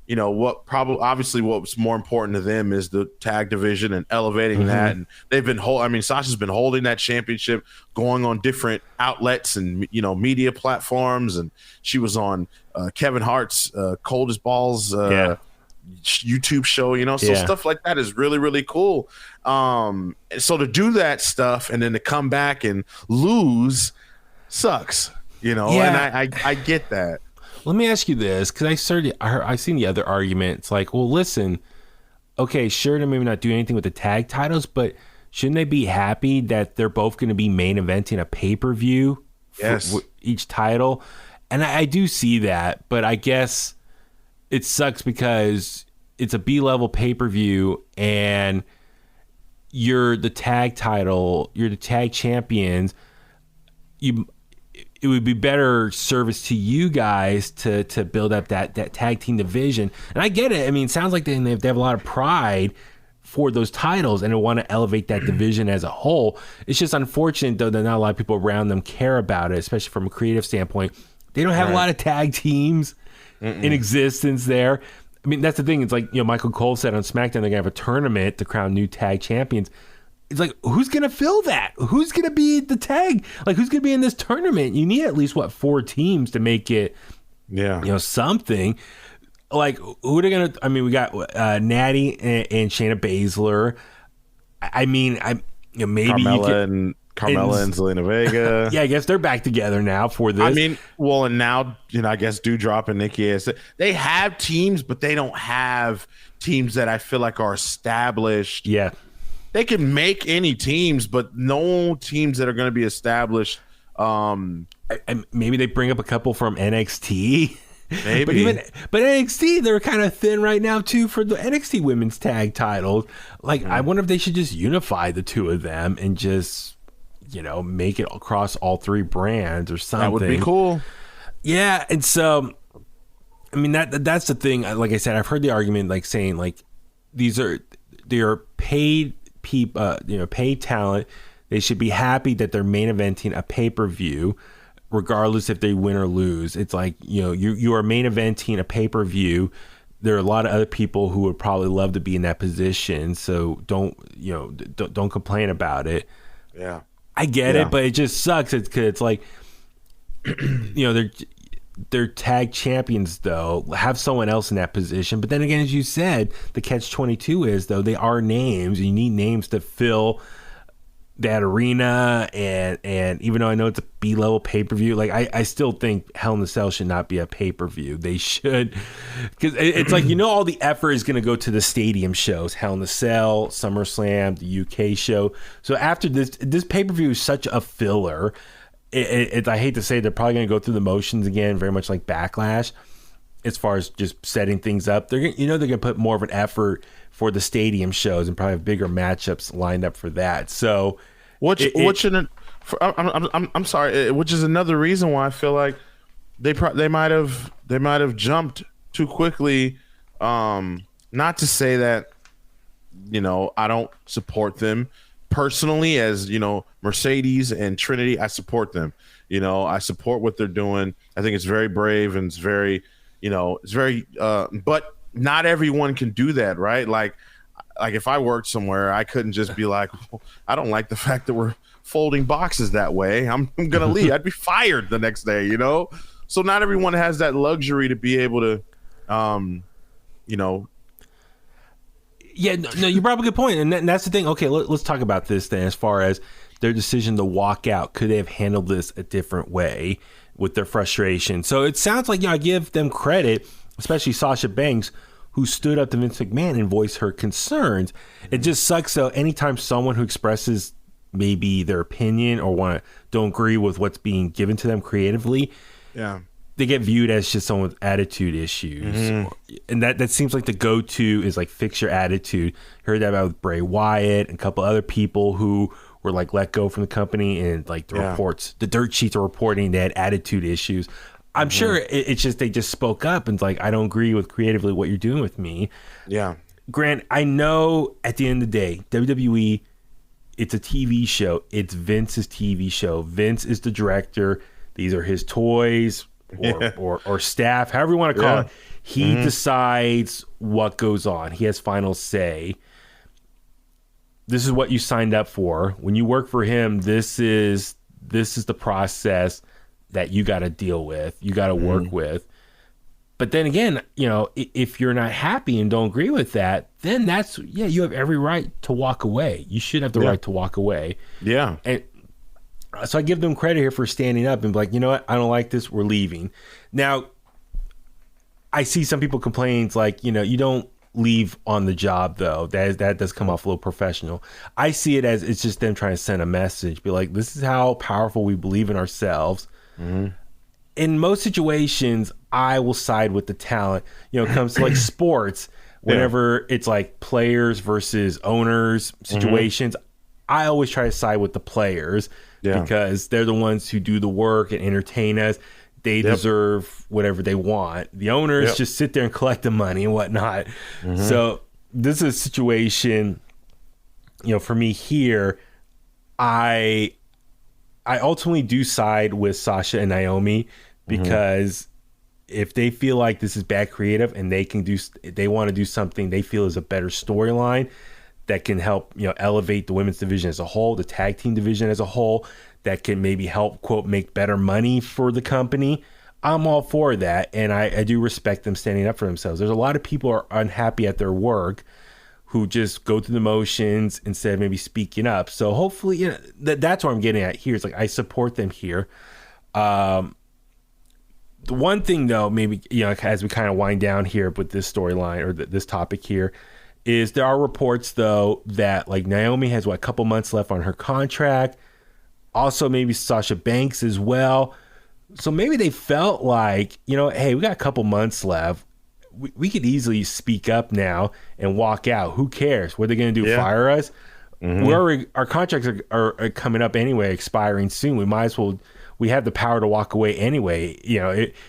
you know what? Obviously, what's more important to them is the tag division and elevating that. And they've been Sasha's been holding that championship, going on different outlets and media platforms, and she was on Kevin Hart's Cold as Balls YouTube show. So stuff like that is really, really cool. So to do that stuff and then to come back and lose sucks. And I get that. Let me ask you this, because I seen the other argument. It's like, well, listen, okay, sure, they're maybe not doing anything with the tag titles, but shouldn't they be happy that they're both going to be main eventing a pay-per-view for each title? And I do see that, but I guess it sucks because it's a B-level pay-per-view and you're the tag title, you're the tag champions. It would be better service to you guys to build up that tag team division. And I get it. I mean, it sounds like they have a lot of pride for those titles and they want to elevate that division as a whole. It's just unfortunate, though, that not a lot of people around them care about it, especially from a creative standpoint. They don't have a lot of tag teams in existence there. I mean, that's the thing. It's like, Michael Cole said on SmackDown, they're going to have a tournament to crown new tag champions. It's like, who's going to fill that? Who's going to be the tag? Like, who's going to be in this tournament? You need at least, 4 teams to make it, something. Like, who are they going to... I mean, we got Natty and Shayna Baszler. I mean, maybe Carmella and Zelina Vega. Yeah, I guess they're back together now for this. I mean, well, and now, I guess Doudrop and Nikki Ash, they have teams, but they don't have teams that I feel like are established. Yeah. They can make any teams, but no teams that are going to be established. Maybe they bring up a couple from NXT. Maybe. But NXT, they're kind of thin right now, too, for the NXT women's tag titles. Like, I wonder if they should just unify the two of them and just, make it across all 3 brands or something. That would be cool. Yeah, and so, I mean, that's the thing. Like I said, I've heard the argument, like, saying, like, they are paid people, paid talent. They should be happy that they're main eventing a pay-per-view, regardless if they win or lose. It's like, you are main eventing a pay-per-view. There are a lot of other people who would probably love to be in that position. So don't complain about it. Yeah, I get it, but it just sucks. It's like, their tag champions, though, have someone else in that position. But then again, as you said, the catch-22 is, though, they are names. You need names to fill that arena, and even though I know it's a B-level pay-per-view, like I still think Hell in a Cell should not be a pay-per-view. They should, because it's like, all the effort is going to go to the stadium shows, Hell in a Cell, SummerSlam, the UK show. So after this pay-per-view is such a filler. I hate to say, they're probably going to go through the motions again, very much like Backlash, as far as just setting things up. They're going to put more of an effort for the stadium shows and probably have bigger matchups lined up for that. So, I'm sorry, which is another reason why I feel like they might have jumped too quickly. Not to say that I don't support them personally, as Mercedes and Trinity. I support them. I support what they're doing. I think it's very brave, and it's very but not everyone can do that, right? Like if I worked somewhere, I couldn't just be like, well, I don't like the fact that we're folding boxes that way. I'm gonna leave. I'd be fired the next day, So not everyone has that luxury to be able to, Yeah, no, you brought up a good point, and that's the thing. Okay, let's talk about this then. As far as their decision to walk out, could they have handled this a different way with their frustration? So it sounds like I give them credit, especially Sasha Banks, who stood up to Vince McMahon and voiced her concerns. It just sucks though. Anytime someone who expresses maybe their opinion or don't agree with what's being given to them creatively, they get viewed as just someone with attitude issues. And that seems like the go-to is like, fix your attitude. Heard that about with Bray Wyatt and a couple other people who were like let go from the company, and like the dirt sheets are reporting they had attitude issues. I'm sure it's just they just spoke up and like, I don't agree with creatively what you're doing with me. Yeah. Grant, I know at the end of the day, WWE, it's a TV show. It's Vince's TV show. Vince is the director. These are his toys. Or staff, however you want to call it. He decides what goes on. He has final say. This is what you signed up for. When you work for him, this is the process that you got to deal with. You got to work with. But then again, if you're not happy and don't agree with that, then you have every right to walk away. You should have the right to walk away. Yeah. And so I give them credit here for standing up and be like, you know what? I don't like this. We're leaving. Now, I see some people complain, it's like, you don't leave on the job, though. That does come off a little professional. I see it as it's just them trying to send a message. Be like, this is how powerful we believe in ourselves. In most situations, I will side with the talent. It comes to like sports, whenever it's like players versus owners situations, I always try to side with the players. Because they're the ones who do the work and entertain us. They deserve whatever they want. The owners just sit there and collect the money and whatnot. So this is a situation, for me here, I ultimately do side with Sasha and Naomi, because if they feel like this is bad creative and they want to do something they feel is a better storyline that can help, elevate the women's division as a whole, the tag team division as a whole, that can maybe help, quote, make better money for the company, I'm all for that. And I do respect them standing up for themselves. There's a lot of people who are unhappy at their work who just go through the motions instead of maybe speaking up. So hopefully, that's what I'm getting at here. It's like, I support them here. The one thing, though, maybe, as we kind of wind down here with this storyline or this topic here, is there are reports, though, that like Naomi has a couple months left on her contract. Also, maybe Sasha Banks as well. So maybe they felt like, hey, we got a couple months left. We could easily speak up now and walk out. Who cares? What are they going to do? Fire us? Our contracts are coming up anyway, expiring soon. We might as well. We have the power to walk away anyway.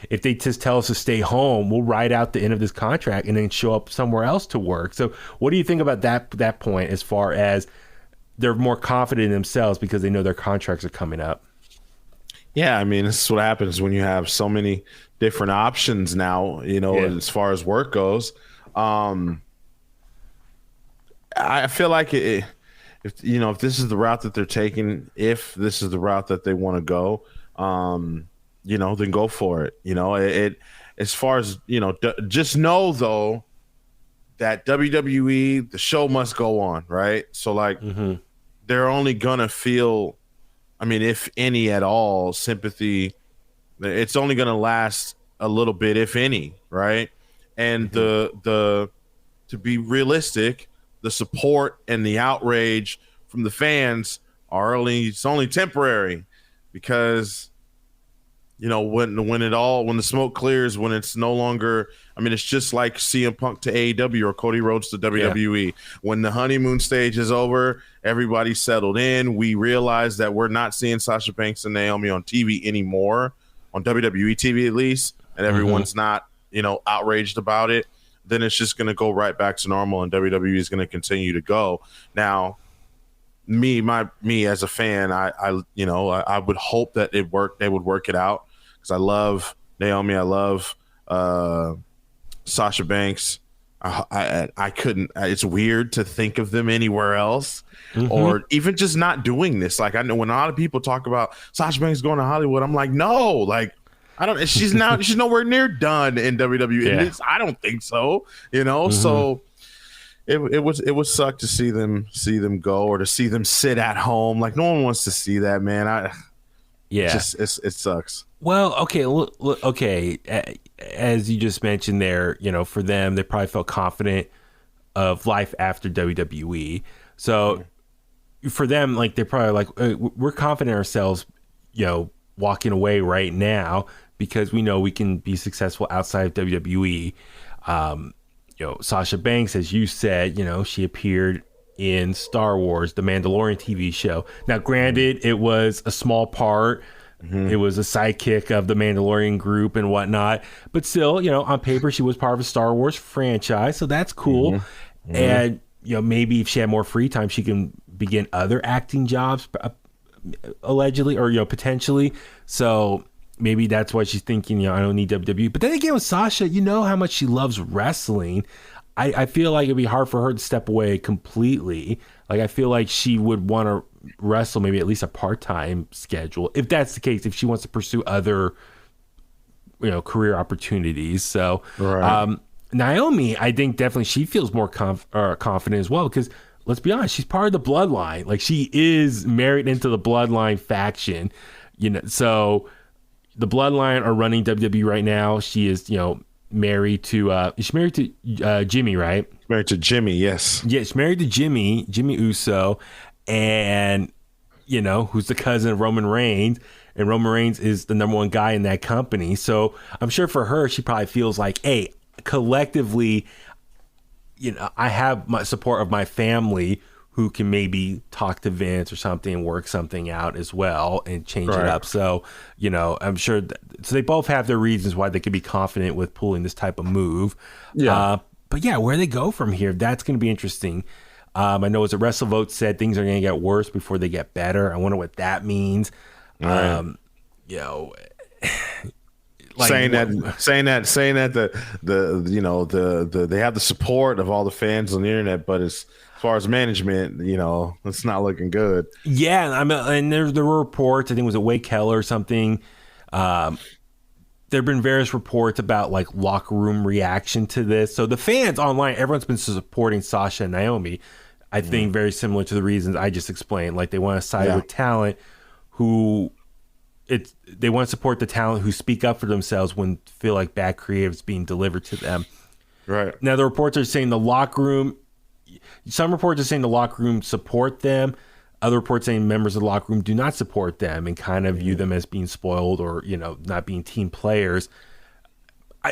If they just tell us to stay home, we'll ride out the end of this contract and then show up somewhere else to work. So what do you think about that point, as far as they're more confident in themselves because they know their contracts are coming up? Yeah, I mean, this is what happens when you have so many different options now, as far as work goes. I feel like if this is the route that they're taking, if this is the route that they want to go, then go for it. It as far as just know though that WWE, the show must go on, right? So like they're only gonna feel, I mean, if any at all, sympathy. It's only gonna last a little bit, if any, right? And the to be realistic, the support and the outrage from the fans it's only temporary, because when the smoke clears, when it's no longer, I mean, it's just like CM Punk to AEW or Cody Rhodes to WWE. Yeah. When the honeymoon stage is over, everybody's settled in. We realize that we're not seeing Sasha Banks and Naomi on TV anymore, on WWE TV at least, and everyone's not, outraged about it. Then it's just going to go right back to normal, and WWE is going to continue to go. Now, me as a fan, I would hope that they would work it out, because I love Naomi, I love Sasha Banks. I couldn't. It's weird to think of them anywhere else, or even just not doing this. Like, I know when a lot of people talk about Sasha Banks going to Hollywood, I'm like, no, like I don't. She's nowhere near done in WWE. Yeah. I don't think so. So. It would suck to see them go, or to see them sit at home. Like, no one wants to see that, man. It sucks. Well, okay, okay. As you just mentioned there, for them, they probably felt confident of life after WWE. So for them, like, they're probably like, we're confident in ourselves, walking away right now, because we know we can be successful outside of WWE. Sasha Banks, as you said, she appeared in Star Wars, the Mandalorian TV show. Now, granted, it was a small part. It was a sidekick of the Mandalorian group and whatnot. But still, on paper, she was part of a Star Wars franchise. So that's cool. And, maybe if she had more free time, she can begin other acting jobs, allegedly, or, potentially. So maybe that's why she's thinking, I don't need WWE. But then again, with Sasha, how much she loves wrestling. I feel like it'd be hard for her to step away completely. Like, I feel like she would want to wrestle maybe at least a part-time schedule, if that's the case, if she wants to pursue other, career opportunities. So, right. Naomi, I think definitely she feels more confident as well, because let's be honest, she's part of the bloodline. Like, she is married into the bloodline faction, so the bloodline are running WWE right now. She is, married to Jimmy, right? Married to Jimmy, yes. Yeah, she's married to Jimmy Uso, and who's the cousin of Roman Reigns, and Roman Reigns is the number one guy in that company. So I'm sure for her, she probably feels like, hey, collectively, I have my support of my family, who can maybe talk to Vince or something and work something out as well and change it up. So, I'm sure so they both have their reasons why they could be confident with pulling this type of move. Yeah. But yeah, where they go from here, that's going to be interesting. I know as a WrestleVote said, things are going to get worse before they get better. I wonder what that means. Right. Like, saying that they have the support of all the fans on the internet, but as far as management, it's not looking good. Yeah, and there were reports. I think it was Wade Keller or something. There have been various reports about like locker room reaction to this. So the fans online, everyone's been supporting Sasha and Naomi. I think very similar to the reasons I just explained. Like, they want to side with talent they want to support the talent who speak up for themselves when feel like bad creative is being delivered to them. Right. Now, the reports are saying some reports are saying the locker room support them. Other reports saying members of the locker room do not support them and kind of view them as being spoiled or, not being team players.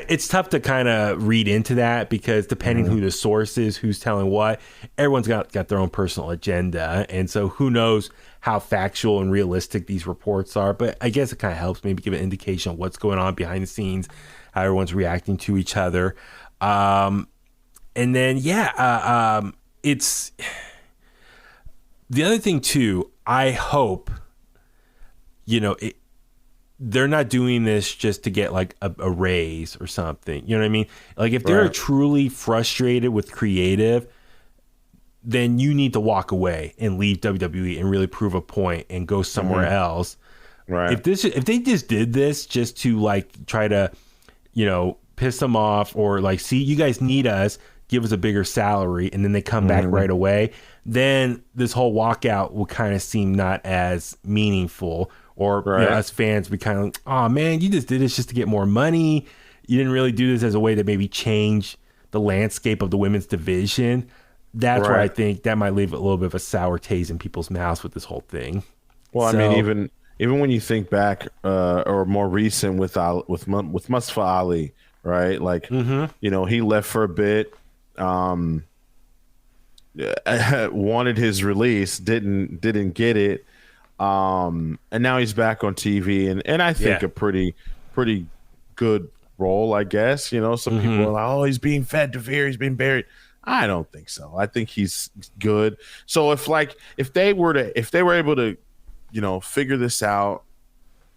It's tough to kind of read into that, because depending who the source is, who's telling what, everyone's got their own personal agenda. And so who knows how factual and realistic these reports are. But I guess it kind of helps maybe give an indication of what's going on behind the scenes, how everyone's reacting to each other. And then, it's the other thing too. I hope, they're not doing this just to get like a raise or something. You know what I mean? Like, if they're truly frustrated with creative, then you need to walk away and leave WWE and really prove a point and go somewhere else. Right. If they just did this just to like try to, piss them off or like, see, you guys need us, give us a bigger salary, and then they come back right away, then this whole walkout will kind of seem not as meaningful. Or us fans, we kind of, oh man, you just did this just to get more money. You didn't really do this as a way to maybe change the landscape of the women's division. That's where I think that might leave a little bit of a sour taste in people's mouths with this whole thing. Well, I mean, even when you think back or more recent with Mustafa Ali, right? Like, he left for a bit, wanted his release, didn't get it, and now he's back on TV, and I think a pretty good role, I guess. Some people are like, oh, he's being fed to fear, he's being buried. I don't think so. I think he's good. So if they were able to, figure this out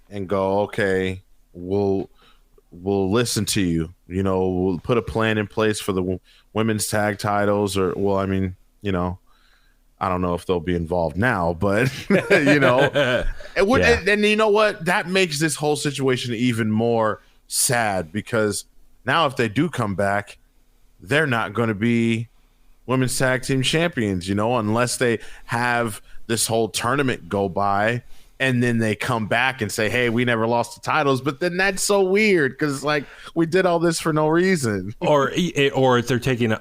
and go, okay, we'll listen to you. We'll put a plan in place for the women's tag titles, or I mean, I don't know if they'll be involved now, but and you know what? That makes this whole situation even more sad, because now if they do come back, they're not going to be women's tag team champions, unless they have this whole tournament go by and then they come back and say, hey, we never lost the titles. But then that's so weird, because like we did all this for no reason. Or if they're taking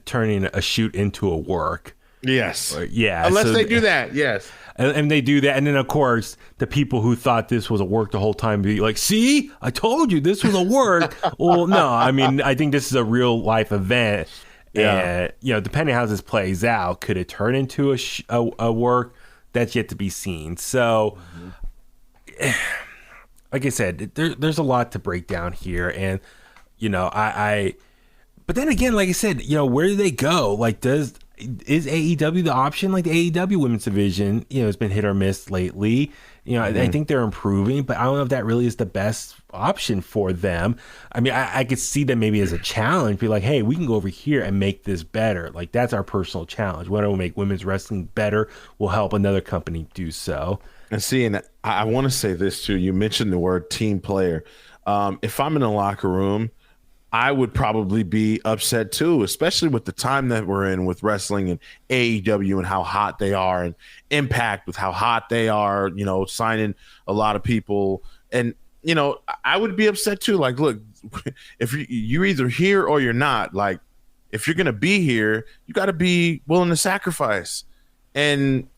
turning a shoot into a work. Yes. Yeah. Unless they do that. Yes. And they do that. And then, of course, the people who thought this was a work the whole time be like, see, I told you this was a work. Well, no, I mean, I think this is a real life event. Yeah. And, depending on how this plays out, could it turn into a work? That's yet to be seen. So, like I said, there's a lot to break down here. And, but then again, like I said, where do they go? Like, is AEW the option? Like the AEW women's division, has been hit or miss lately. I think they're improving, but I don't know if that really is the best option for them. I mean, I could see them maybe as a challenge, be like, hey, we can go over here and make this better. Like, that's our personal challenge. Why don't we make women's wrestling better? We'll help another company do so. And I want to say this too. You mentioned the word team player. If I'm in the locker room, I would probably be upset too, especially with the time that we're in with wrestling and AEW and how hot they are, and Impact with how hot they are, signing a lot of people. And, I would be upset too. Like, look, if you're either here or you're not, like, if you're going to be here, you got to be willing to sacrifice. And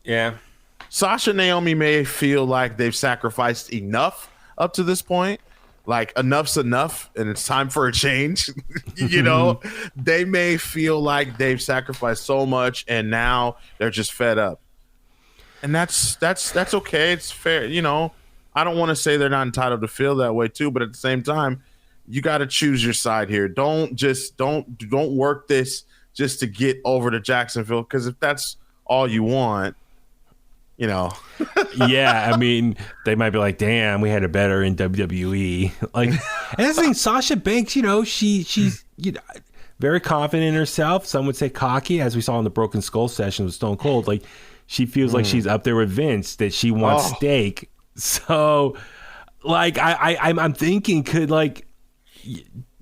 Sasha and Naomi may feel like they've sacrificed enough up to this point. Like, enough's enough and it's time for a change. They may feel like they've sacrificed so much and now they're just fed up. And that's okay. It's fair. I don't want to say they're not entitled to feel that way too, but at the same time, you got to choose your side here. Don't work this just to get over to Jacksonville, because if that's all you want, Yeah, I mean, they might be like, damn, we had it better in WWE. Like, and that's the thing, Sasha Banks, she's very confident in herself. Some would say cocky, as we saw in the Broken Skull session with Stone Cold. Like, she feels like she's up there with Vince, that she wants steak. So, like, I'm thinking, could, like,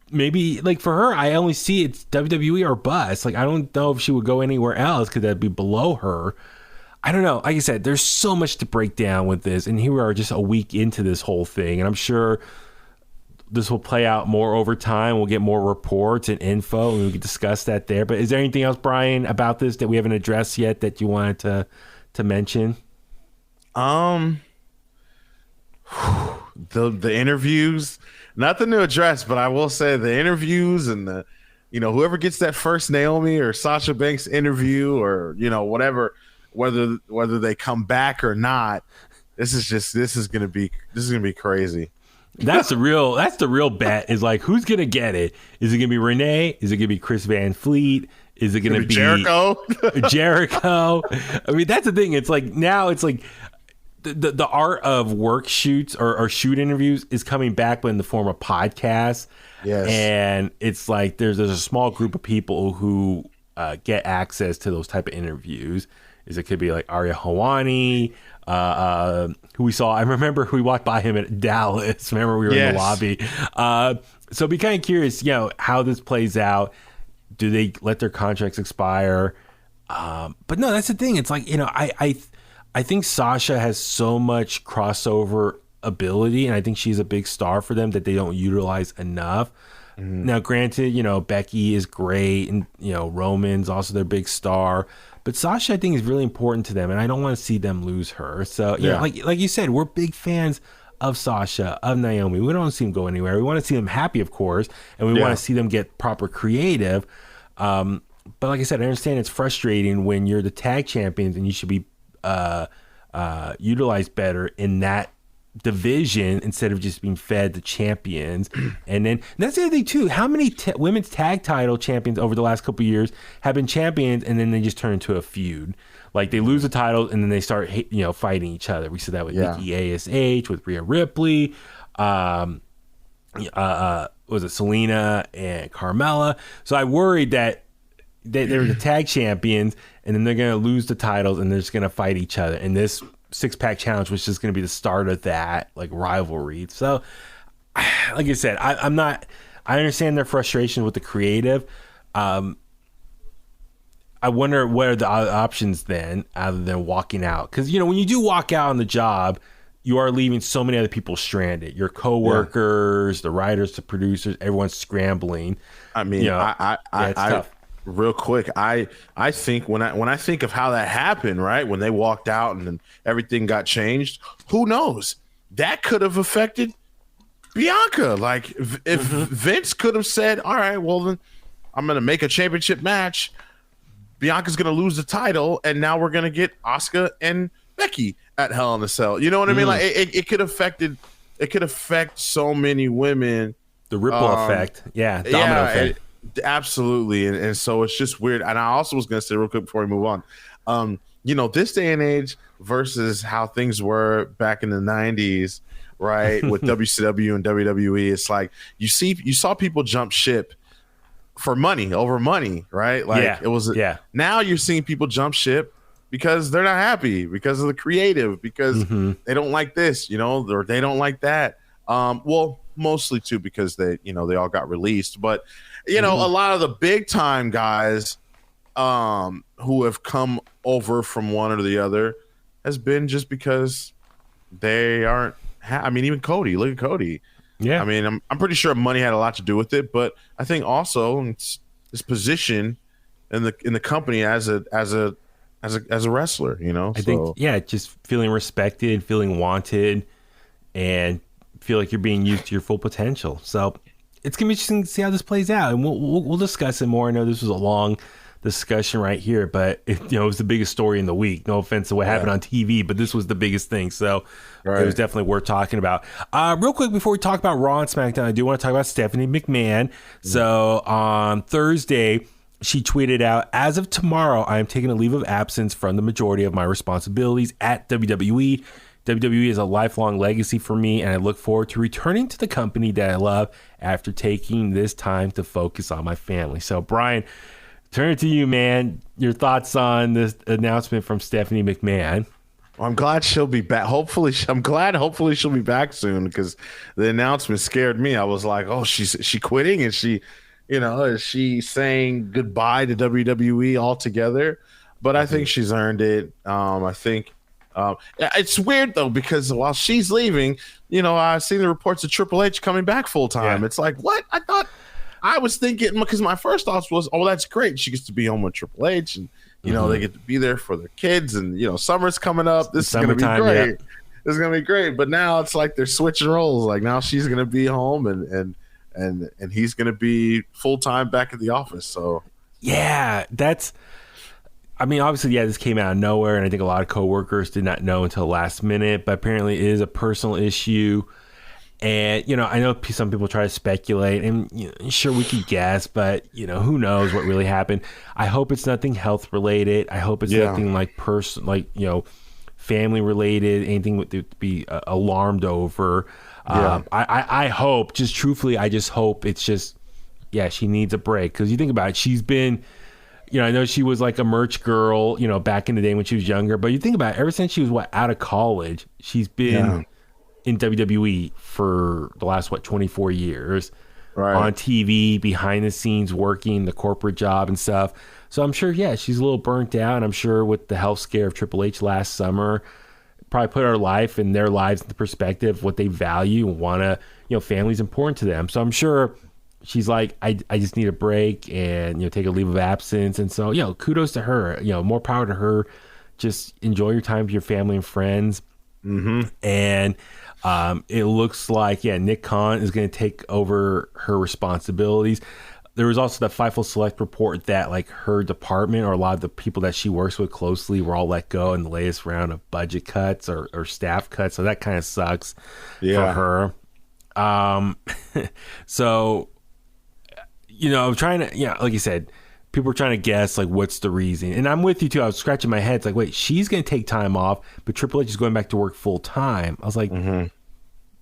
maybe, like, for her, I only see it's WWE or bust. Like, I don't know if she would go anywhere else, because that'd be below her. I don't know. Like I said, there's so much to break down with this, and here we are just a week into this whole thing, and I'm sure this will play out more over time. We'll get more reports and info, and we can discuss that there. But is there anything else, Brian, about this that we haven't addressed yet that you wanted to mention? The interviews, nothing to address, but I will say the interviews and the, whoever gets that first Naomi or Sasha Banks interview, or whatever. Whether they come back or not, this is gonna be crazy. That's the real bet, is like, who's gonna get it? Is it gonna be Renee? Is it gonna be Chris Van Fleet? Is it gonna be Jericho? Jericho? I mean, that's the thing. It's like, now it's like the art of work shoots or shoot interviews is coming back, but in the form of podcasts. Yes. And it's like there's a small group of people who get access to those type of interviews. It could be like Arya Hawani, who we saw. I remember we walked by him at Dallas. Remember we were in the lobby. So be kind of curious, how this plays out. Do they let their contracts expire? But no, that's the thing. It's like, I think Sasha has so much crossover ability, and I think she's a big star for them that they don't utilize enough. Now, granted, Becky is great, and Roman's also their big star, but Sasha I think is really important to them, and I don't want to see them lose her. So like you said, we're big fans of Sasha, of Naomi. We don't want to see them go anywhere. We want to see them happy, of course, and we want to see them get proper creative. But like I said, I understand it's frustrating when you're the tag champions and you should be utilized better in that division instead of just being fed the champions. And that's the other thing too. How many women's tag title champions over the last couple of years have been champions and then they just turn into a feud? Like they lose the title and then they start fighting each other. We said that with Nikki ASH, with Rhea Ripley, was it Selena and Carmella? So I worried that they're the tag champions and then they're going to lose the titles and they're just going to fight each other. And this 6-pack challenge was just going to be the start of that rivalry. So like I said, I understand their frustration with the creative. I wonder what are the options then other than walking out. Because, when you do walk out on the job, you are leaving so many other people stranded. Your coworkers, the writers, the producers, everyone's scrambling. I mean, it's tough. Real quick, I think when I think of how that happened, right, when they walked out and then everything got changed, who knows? That could have affected Bianca. Like if Vince could have said, all right, well then I'm going to make a championship match. Bianca's going to lose the title, and now we're going to get Asuka and Becky at Hell in a Cell. You know what I mean? Like it could affect so many women. The ripple effect, domino effect. Absolutely, and so it's just weird. And I also was going to say real quick before we move on, this day and age versus how things were back in the 90s, right? With WCW and WWE, it's like you saw people jump ship for over money, right? Like it was. Now you're seeing people jump ship because they're not happy, because of the creative, because they don't like this, or they don't like that. Well, mostly too because they all got released, but a lot of the big time guys who have come over from one or the other has been just because they aren't I mean, even Cody, look at Cody. I mean, I'm pretty sure money had a lot to do with it, but I think also it's his position in the company as a wrestler, I think just feeling respected, feeling wanted, and feel like you're being used to your full potential. So it's gonna be interesting to see how this plays out, and we'll discuss it more. I know this was a long discussion right here, but it was the biggest story in the week. No offense to what happened on TV, but this was the biggest thing, so it was definitely worth talking about. Real quick before we talk about Raw and SmackDown, I do want to talk about Stephanie McMahon. So on Thursday, she tweeted out, "As of tomorrow, I am taking a leave of absence from the majority of my responsibilities at WWE. WWE is a lifelong legacy for me, and I look forward to returning to the company that I love after taking this time to focus on my family." So, Brian, turn it to you, man. Your thoughts on this announcement from Stephanie McMahon? Well, I'm glad she'll be back. Hopefully she'll be back soon, because the announcement scared me. I was like, oh, she quitting? Is she saying goodbye to WWE altogether? But I think she's earned it. I think it's weird though, because while she's leaving, I've seen the reports of Triple H coming back full time. It's like, what? I was thinking, because my first thoughts was, oh, that's great. She gets to be home with Triple H, and they get to be there for their kids, and summer's coming up. This is gonna be great. Yeah. This is gonna be great. But now it's like they're switching roles. Like now she's gonna be home, and he's gonna be full time back at the office. So obviously, this came out of nowhere, and I think a lot of coworkers did not know until last minute, but apparently it is a personal issue. And, I know some people try to speculate, and sure, we could guess, but, who knows what really happened. I hope it's nothing health related. I hope it's nothing family related, anything to be alarmed over. I hope, truthfully, I just hope it's just, she needs a break. Because you think about it, she's been, I know she was like a merch girl, back in the day when she was younger. But you think about it, ever since she was out of college, she's been in WWE for the last 24 years, on TV, behind the scenes, working the corporate job and stuff. So I'm sure, she's a little burnt out. And I'm sure with the health scare of Triple H last summer, probably put her life and their lives into perspective, what they value and want to, family's important to them. So I'm sure she's like, I just need a break and, take a leave of absence. And so, kudos to her, more power to her. Just enjoy your time with your family and friends. Mm-hmm. And it looks like, Nick Khan is going to take over her responsibilities. There was also the Fightful Select report that like her department or a lot of the people that she works with closely were all let go in the latest round of budget cuts or staff cuts. So that kind of sucks for her. So, I'm trying to, like you said, people are trying to guess like what's the reason. And I'm with you too. I was scratching my head. It's like, wait, she's going to take time off, but Triple H is going back to work full time. I was like,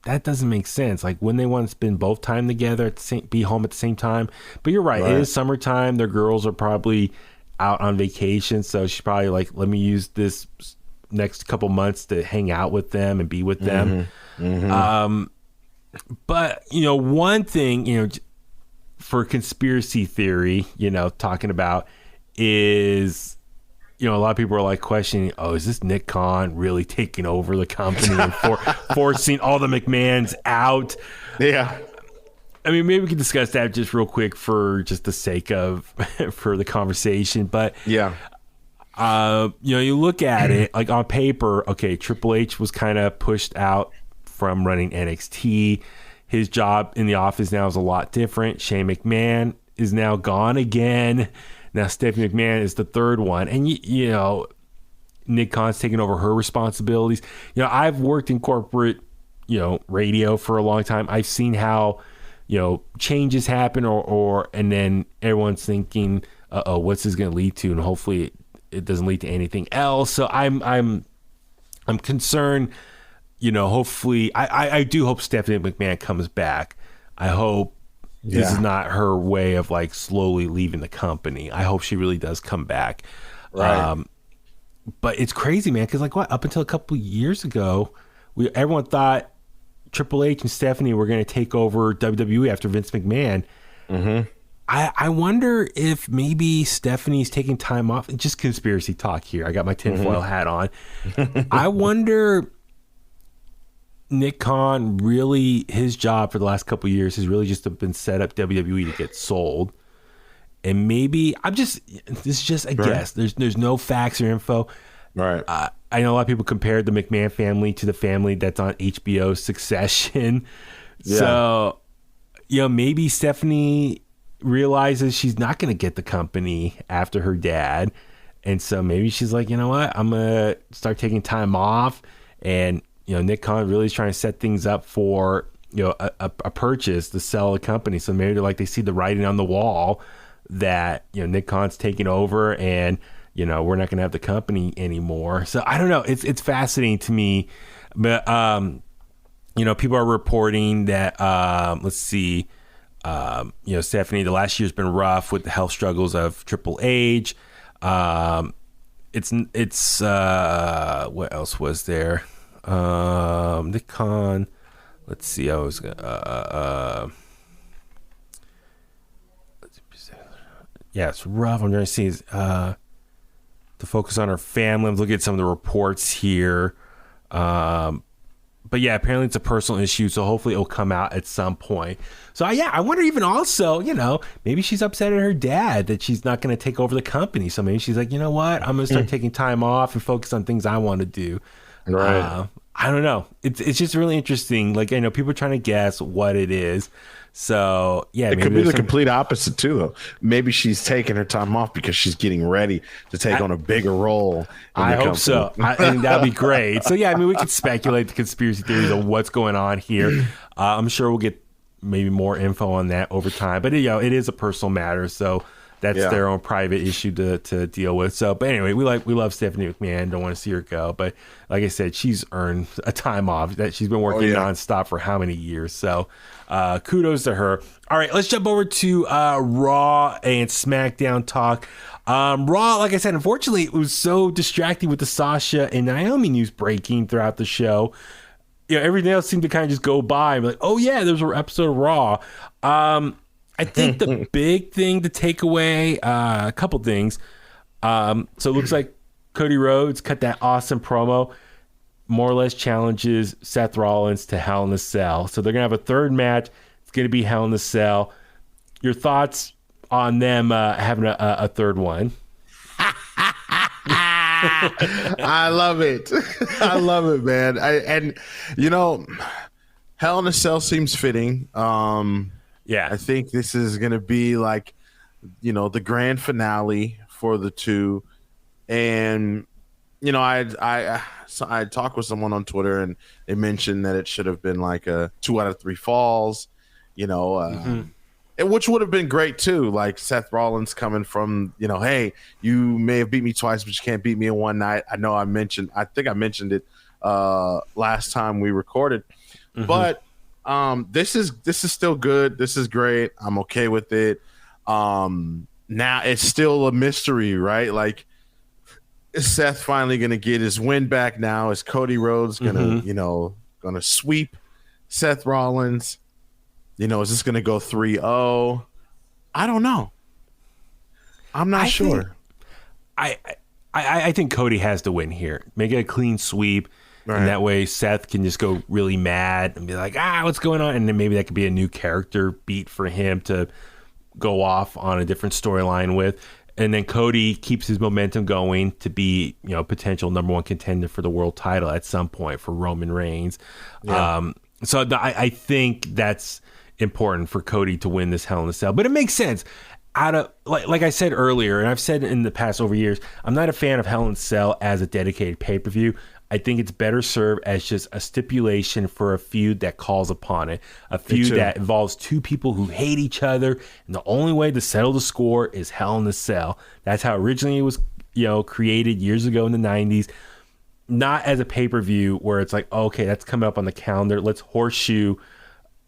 that doesn't make sense. Like, when they want to spend both time together, be home at the same time. But you're right. It is summertime. Their girls are probably out on vacation. So she's probably like, let me use this next couple months to hang out with them and be with them. But, one thing, for conspiracy theory, talking about is, a lot of people are like questioning, is this Nick Khan really taking over the company and forcing all the McMahons out? Yeah. I mean, maybe we can discuss that just real quick for just the sake of, for the conversation. But you look at it like on paper, okay, Triple H was kind of pushed out from running NXT. His job in the office now is a lot different. Shane McMahon is now gone again. Now Stephanie McMahon is the third one. And, Nick Khan's taking over her responsibilities. I've worked in corporate, radio for a long time. I've seen how, changes happen and then everyone's thinking, what's this going to lead to? And hopefully it doesn't lead to anything else. So I'm concerned, hopefully I do hope Stephanie McMahon comes back. I hope this is not her way of like slowly leaving the company. I hope she really does come back. Right. But it's crazy, man. Cause like up until a couple of years ago, everyone thought Triple H and Stephanie were going to take over WWE after Vince McMahon. Mm-hmm. I wonder if maybe Stephanie's taking time off. Just conspiracy talk here. I got my tinfoil hat on. I wonder Nick Khan really, his job for the last couple of years has really just been set up WWE to get sold. And maybe this is just a guess. There's no facts or info. Right. I know a lot of people compared the McMahon family to the family that's on HBO Succession. Yeah. So, maybe Stephanie realizes she's not going to get the company after her dad. And so maybe she's like, you know what? I'm going to start taking time off. And, Nick Khan really is trying to set things up for, a purchase to sell a company. So maybe they see the writing on the wall that, Nick Khan's taking over and, we're not going to have the company anymore. So I don't know. It's fascinating to me. But, people are reporting that, let's see, Stephanie, the last year's been rough with the health struggles of Triple H. It's what else was there? Nick Khan. Let's see. I was gonna. It's rough. I'm trying to see. To focus on her family. I'm looking at some of the reports here. But apparently it's a personal issue, so hopefully it'll come out at some point. So I wonder even also, maybe she's upset at her dad that she's not going to take over the company. So maybe she's like, you know what, I'm going to start taking time off and focus on things I want to do. Right. I don't know. It's just really interesting. Like, people are trying to guess what it is. So it could be the complete opposite too, though. Maybe she's taking her time off because she's getting ready to take on a bigger role. I hope so. And that'd be great. So we could speculate the conspiracy theories of what's going on here. I'm sure we'll get maybe more info on that over time. But it is a personal matter, so that's their own private issue to deal with. So, but anyway, we love Stephanie McMahon. Don't want to see her go. But like I said, she's earned a time off that she's been working nonstop for how many years. So, kudos to her. All right, let's jump over to Raw and SmackDown talk. Raw, like I said, unfortunately, it was so distracting with the Sasha and Naomi news breaking throughout the show. Everything else seemed to kind of just go by. I'm like, oh yeah, there was an episode of Raw. I think the big thing to take away, a couple things. So it looks like Cody Rhodes cut that awesome promo, more or less challenges Seth Rollins to Hell in a Cell. So they're going to have a third match. It's going to be Hell in a Cell. Your thoughts on them having a third one? I love it. I love it, man. Hell in a Cell seems fitting. Yeah. I think this is going to be like, the grand finale for the two. And, I talked with someone on Twitter and they mentioned that it should have been like a 2 out of 3 falls, which would have been great too. Like Seth Rollins coming from, hey, you may have beat me twice, but you can't beat me in one night. I know I think I mentioned it last time we recorded, but this is still good. This is great. I'm okay with it. Now it's still a mystery, right? Like, is Seth finally going to get his win back now? Is Cody Rhodes going to, going to sweep Seth Rollins? Is this going to go 3-0? I don't know. I'm not sure. I think Cody has to win here. Make it a clean sweep. Right. And that way Seth can just go really mad and be like, what's going on? And then maybe that could be a new character beat for him to go off on a different storyline with. And then Cody keeps his momentum going to be, potential number 1 contender for the world title at some point for Roman Reigns. Yeah. So I think that's important for Cody to win this Hell in a Cell. But it makes sense. Out of like I said earlier, and I've said in the past over years, I'm not a fan of Hell in a Cell as a dedicated pay-per-view. I think it's better served as just a stipulation for a feud that calls upon it. A feud that involves two people who hate each other, and the only way to settle the score is Hell in a Cell. That's how originally it was, created years ago in the 90s. Not as a pay-per-view where it's like, okay, that's coming up on the calendar. Let's horseshoe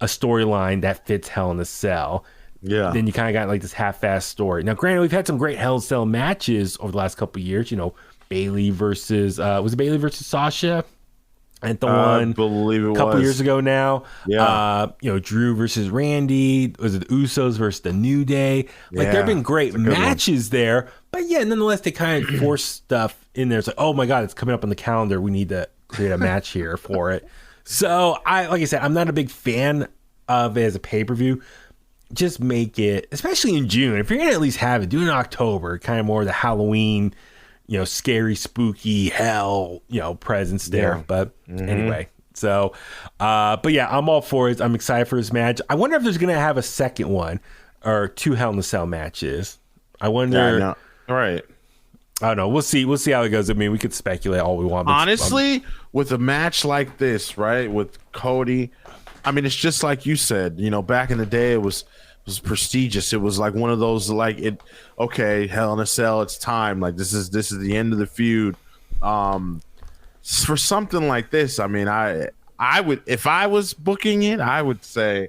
a storyline that fits Hell in a Cell. Yeah. Then you kind of got like this half-assed story. Now, granted, we've had some great Hell in a Cell matches over the last couple of years, Bailey versus was it Bailey versus Sasha at the one? I believe it was a couple years ago now. Yeah. Drew versus Randy. Was it the Usos versus the New Day? Like there have been great matches there, but nonetheless they kind of force stuff in there. It's like, oh my god, it's coming up on the calendar. We need to create a match here for it. So like I said, I'm not a big fan of it as a pay-per-view. Just make it, especially in June. If you're gonna at least have it, do it in October, kind of more the Halloween, scary, spooky hell, presence there. Yeah. But anyway, so, but yeah, I'm all for it. I'm excited for this match. I wonder if there's going to have a second one or 2 Hell in a Cell matches. I wonder. Yeah, no. All right. I don't know. We'll see. We'll see how it goes. I mean, we could speculate all we want. Honestly, with a match like this, right, with Cody, I mean, it's just like you said, back in the day, it was prestigious. It was like one of those okay, Hell in a Cell, it's time. Like this is the end of the feud. For something like this, I mean, I would, if I was booking it, I would say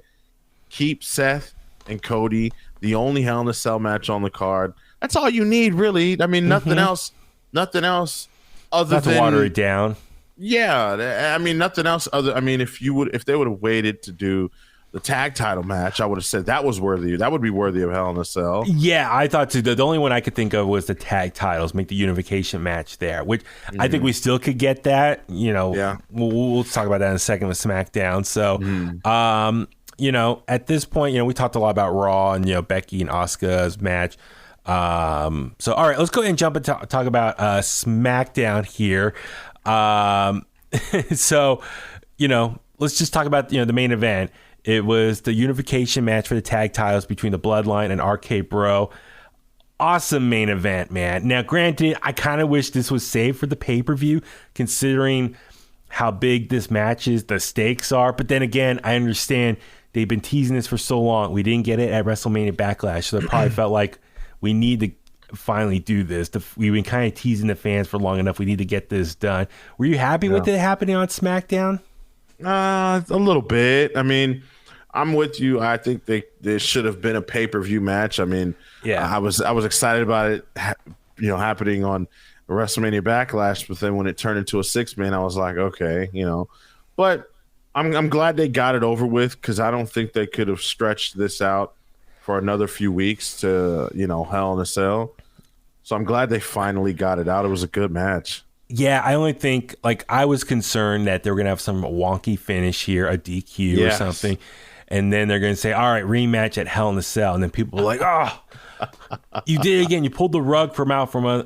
keep Seth and Cody, the only Hell in a Cell match on the card. That's all you need, really. I mean, nothing else other than to water it down. Yeah, I mean, nothing else other. I mean, if they would have waited to do the tag title match, I would have said that was worthy. That would be worthy of Hell in a Cell. Yeah, I thought too. The only one I could think of was the tag titles, make the unification match there, which I think we still could get that. Yeah. We'll talk about that in a second with SmackDown. So, at this point, we talked a lot about Raw and Becky and Asuka's match. So, all right, let's go ahead and jump and talk about SmackDown here. So, let's just talk about the main event. It was the unification match for the tag titles between the Bloodline and RK Bro. Awesome main event, man. Now, granted, I kind of wish this was saved for the pay-per-view, considering how big this match is, the stakes are. But then again, I understand they've been teasing this for so long. We didn't get it at WrestleMania Backlash, so they probably felt like we need to finally do this. We've been kind of teasing the fans for long enough. We need to get this done. Were you happy with it happening on SmackDown? A little bit. I mean, I'm with you. I think there should have been a pay-per-view match. I mean, I was excited about it, happening on WrestleMania Backlash, but then when it turned into a 6-man, I was like, okay, But I'm glad they got it over with, because I don't think they could have stretched this out for another few weeks to Hell in a Cell. So I'm glad they finally got it out. It was a good match. Yeah, I only think, I was concerned that they were going to have some wonky finish here, a DQ or something. And then they're going to say, all right, rematch at Hell in a Cell. And then people were like, oh, you did it again. You pulled the rug from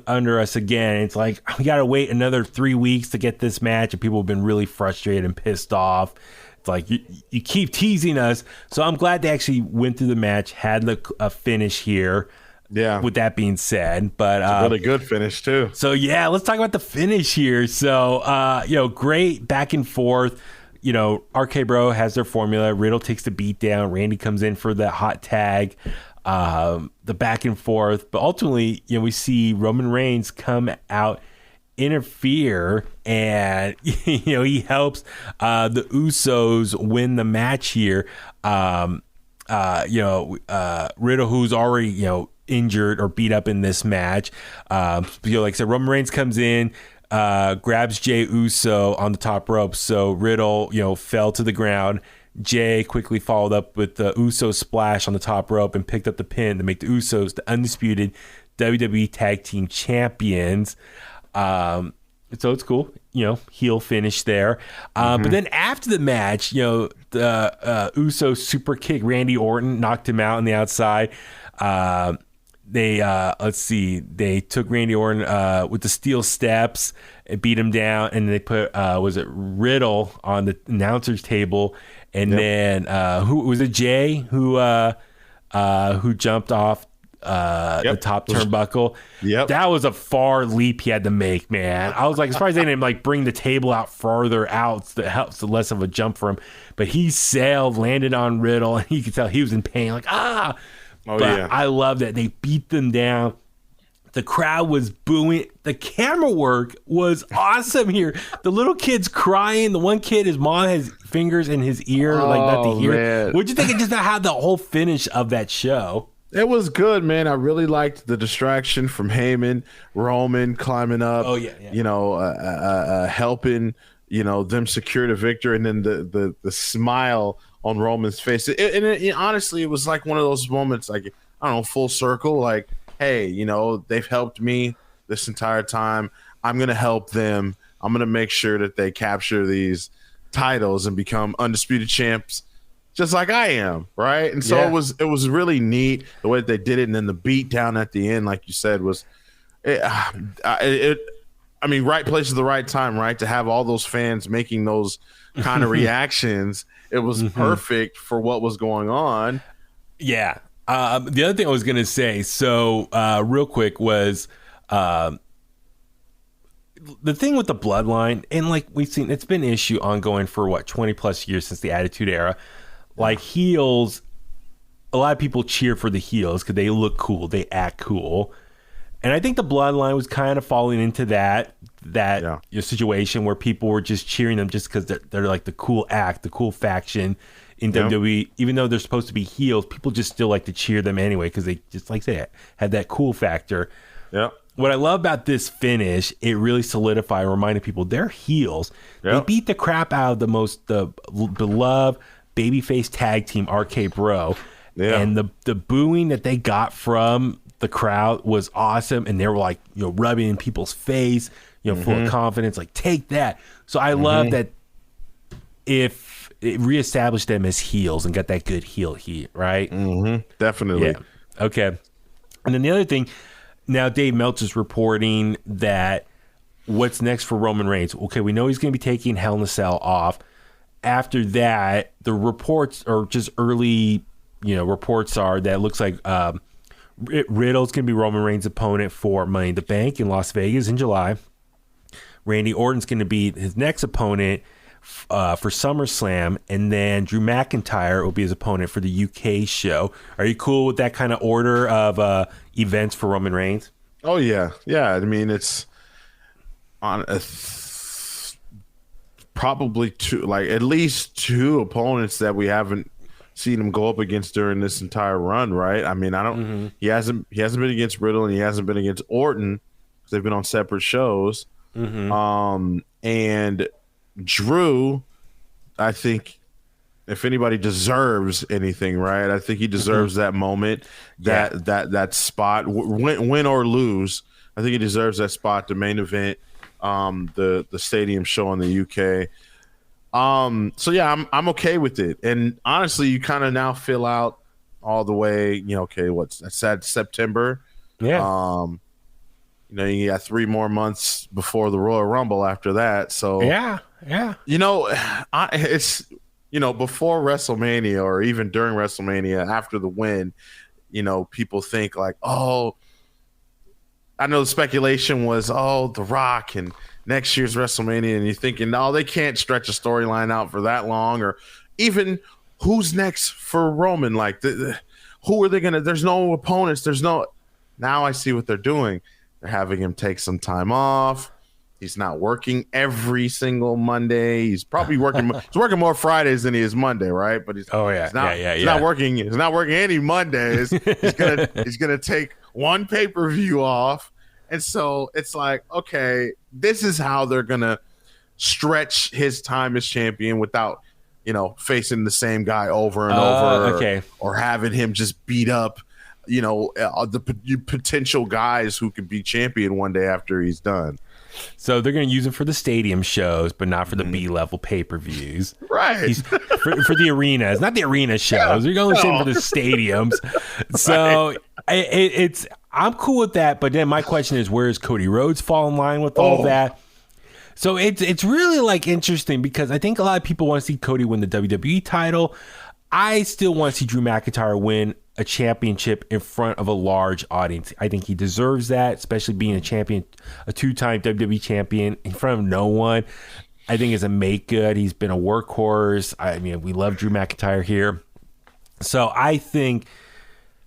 under us again. It's like, we got to wait another 3 weeks to get this match. And people have been really frustrated and pissed off. It's like, you keep teasing us. So I'm glad they actually went through the match, had a finish here. Yeah. With that being said, but it's a really good finish too. So yeah, let's talk about the finish here. So great back and forth. RK Bro has their formula. Riddle takes the beat down. Randy comes in for the hot tag. The back and forth, but ultimately, we see Roman Reigns come out, interfere, and he helps the Usos win the match here. Riddle, who's already injured or beat up in this match. Like I said, Roman Reigns comes in, grabs Jey Uso on the top rope. So Riddle, fell to the ground. Jey quickly followed up with the Uso splash on the top rope and picked up the pin to make the Usos the undisputed WWE Tag Team Champions. So it's cool, heel finish there. But then after the match, the Uso super kick Randy Orton, knocked him out on the outside. They took Randy Orton with the steel steps and beat him down, and they put Riddle on the announcer's table, and then who was it? Jey who jumped off the top turnbuckle. Yep. That was a far leap he had to make, man. I was like, surprised they didn't bring the table out farther out so that helps less of a jump for him. But he sailed, landed on Riddle, and you could tell he was in pain. I love that they beat them down. The crowd was booing. The camera work was awesome here. The little kid's crying. The one kid, his mom has fingers in his ear, not to hear. Man. What'd you think of just how the whole finish of that show? It was good, man. I really liked the distraction from Heyman, Roman climbing up. Oh yeah. Helping them secure the victory, and then the smile on Roman's face. Honestly, it was like one of those moments, full circle. Hey, they've helped me this entire time. I'm gonna help them. I'm gonna make sure that they capture these titles and become undisputed champs, just like I am, right? And so it was really neat the way that they did it, and then the beat down at the end, like you said, was right place at the right time, right? To have all those fans making those kind of reactions, it was perfect for what was going on. Yeah. The other thing I was going to say, real quick, was the thing with the bloodline, and we've seen, it's been an issue ongoing for 20 plus years since the Attitude Era. Heels, a lot of people cheer for the heels because they look cool, they act cool. And I think the bloodline was kind of falling into that situation where people were just cheering them just because they're like the cool act, the cool faction in WWE. Even though they're supposed to be heels, people just still like to cheer them anyway because they just, like I say, had that cool factor. Yeah. What I love about this finish, it really solidified and reminded people they're heels. Yep. They beat the crap out of the most beloved babyface tag team, RK Bro. Yeah. And the booing that they got from the crowd was awesome, and they were rubbing in people's face, full of confidence, take that. So I love that if it reestablished them as heels and got that good heel heat, right? Definitely. Yeah. Okay. And then the other thing, now Dave Meltzer's reporting that what's next for Roman Reigns. Okay, we know he's going to be taking Hell in a Cell off. After that, the reports are just early, reports are that it looks like Riddle's going to be Roman Reigns' opponent for Money in the Bank in Las Vegas in July. Randy Orton's going to be his next opponent for SummerSlam, and then Drew McIntyre will be his opponent for the UK show. Are you cool with that kind of order of events for Roman Reigns? Oh yeah, yeah. I mean, it's on probably at least two opponents that we haven't seen him go up against during this entire run, right? I mean, I don't. He hasn't been against Riddle, and he hasn't been against Orton because they've been on separate shows. And Drew, I think, if anybody deserves anything, right? I think he deserves that moment, that spot, win or lose. I think he deserves that spot, the main event, the stadium show in the UK. So yeah, I'm okay with it. And honestly, you kind of now fill out all the way, that's September. Yeah. You got 3 more months before the Royal Rumble after that. So yeah. It's before WrestleMania or even during WrestleMania after the win, people think like, oh, I know the speculation was, The Rock and next year's WrestleMania, and you're thinking, no, they can't stretch a storyline out for that long, or even who's next for Roman? Like, who are they gonna? There's no opponents. Now I see what they're doing. They're having him take some time off. He's not working every single Monday. He's probably working. He's working more Fridays than he is Monday, right? But he's not working. He's not working any Mondays. He's gonna take one pay-per-view off. And so it's like, okay, this is how they're going to stretch his time as champion without, facing the same guy over and over or having him just beat up, the potential guys who could be champion one day after he's done. So they're going to use him for the stadium shows, but not for the B-level pay-per-views. Right. For the arenas, not the arena shows. They're going to use him for the stadiums. So it's I'm cool with that, but then my question is, where does Cody Rhodes fall in line with all that? So it's really like interesting because I think a lot of people want to see Cody win the WWE title. I still want to see Drew McIntyre win a championship in front of a large audience. I think he deserves that, especially being a champion, a 2-time WWE champion in front of no one. I think is a make good. He's been a workhorse. I mean, we love Drew McIntyre here. So I think,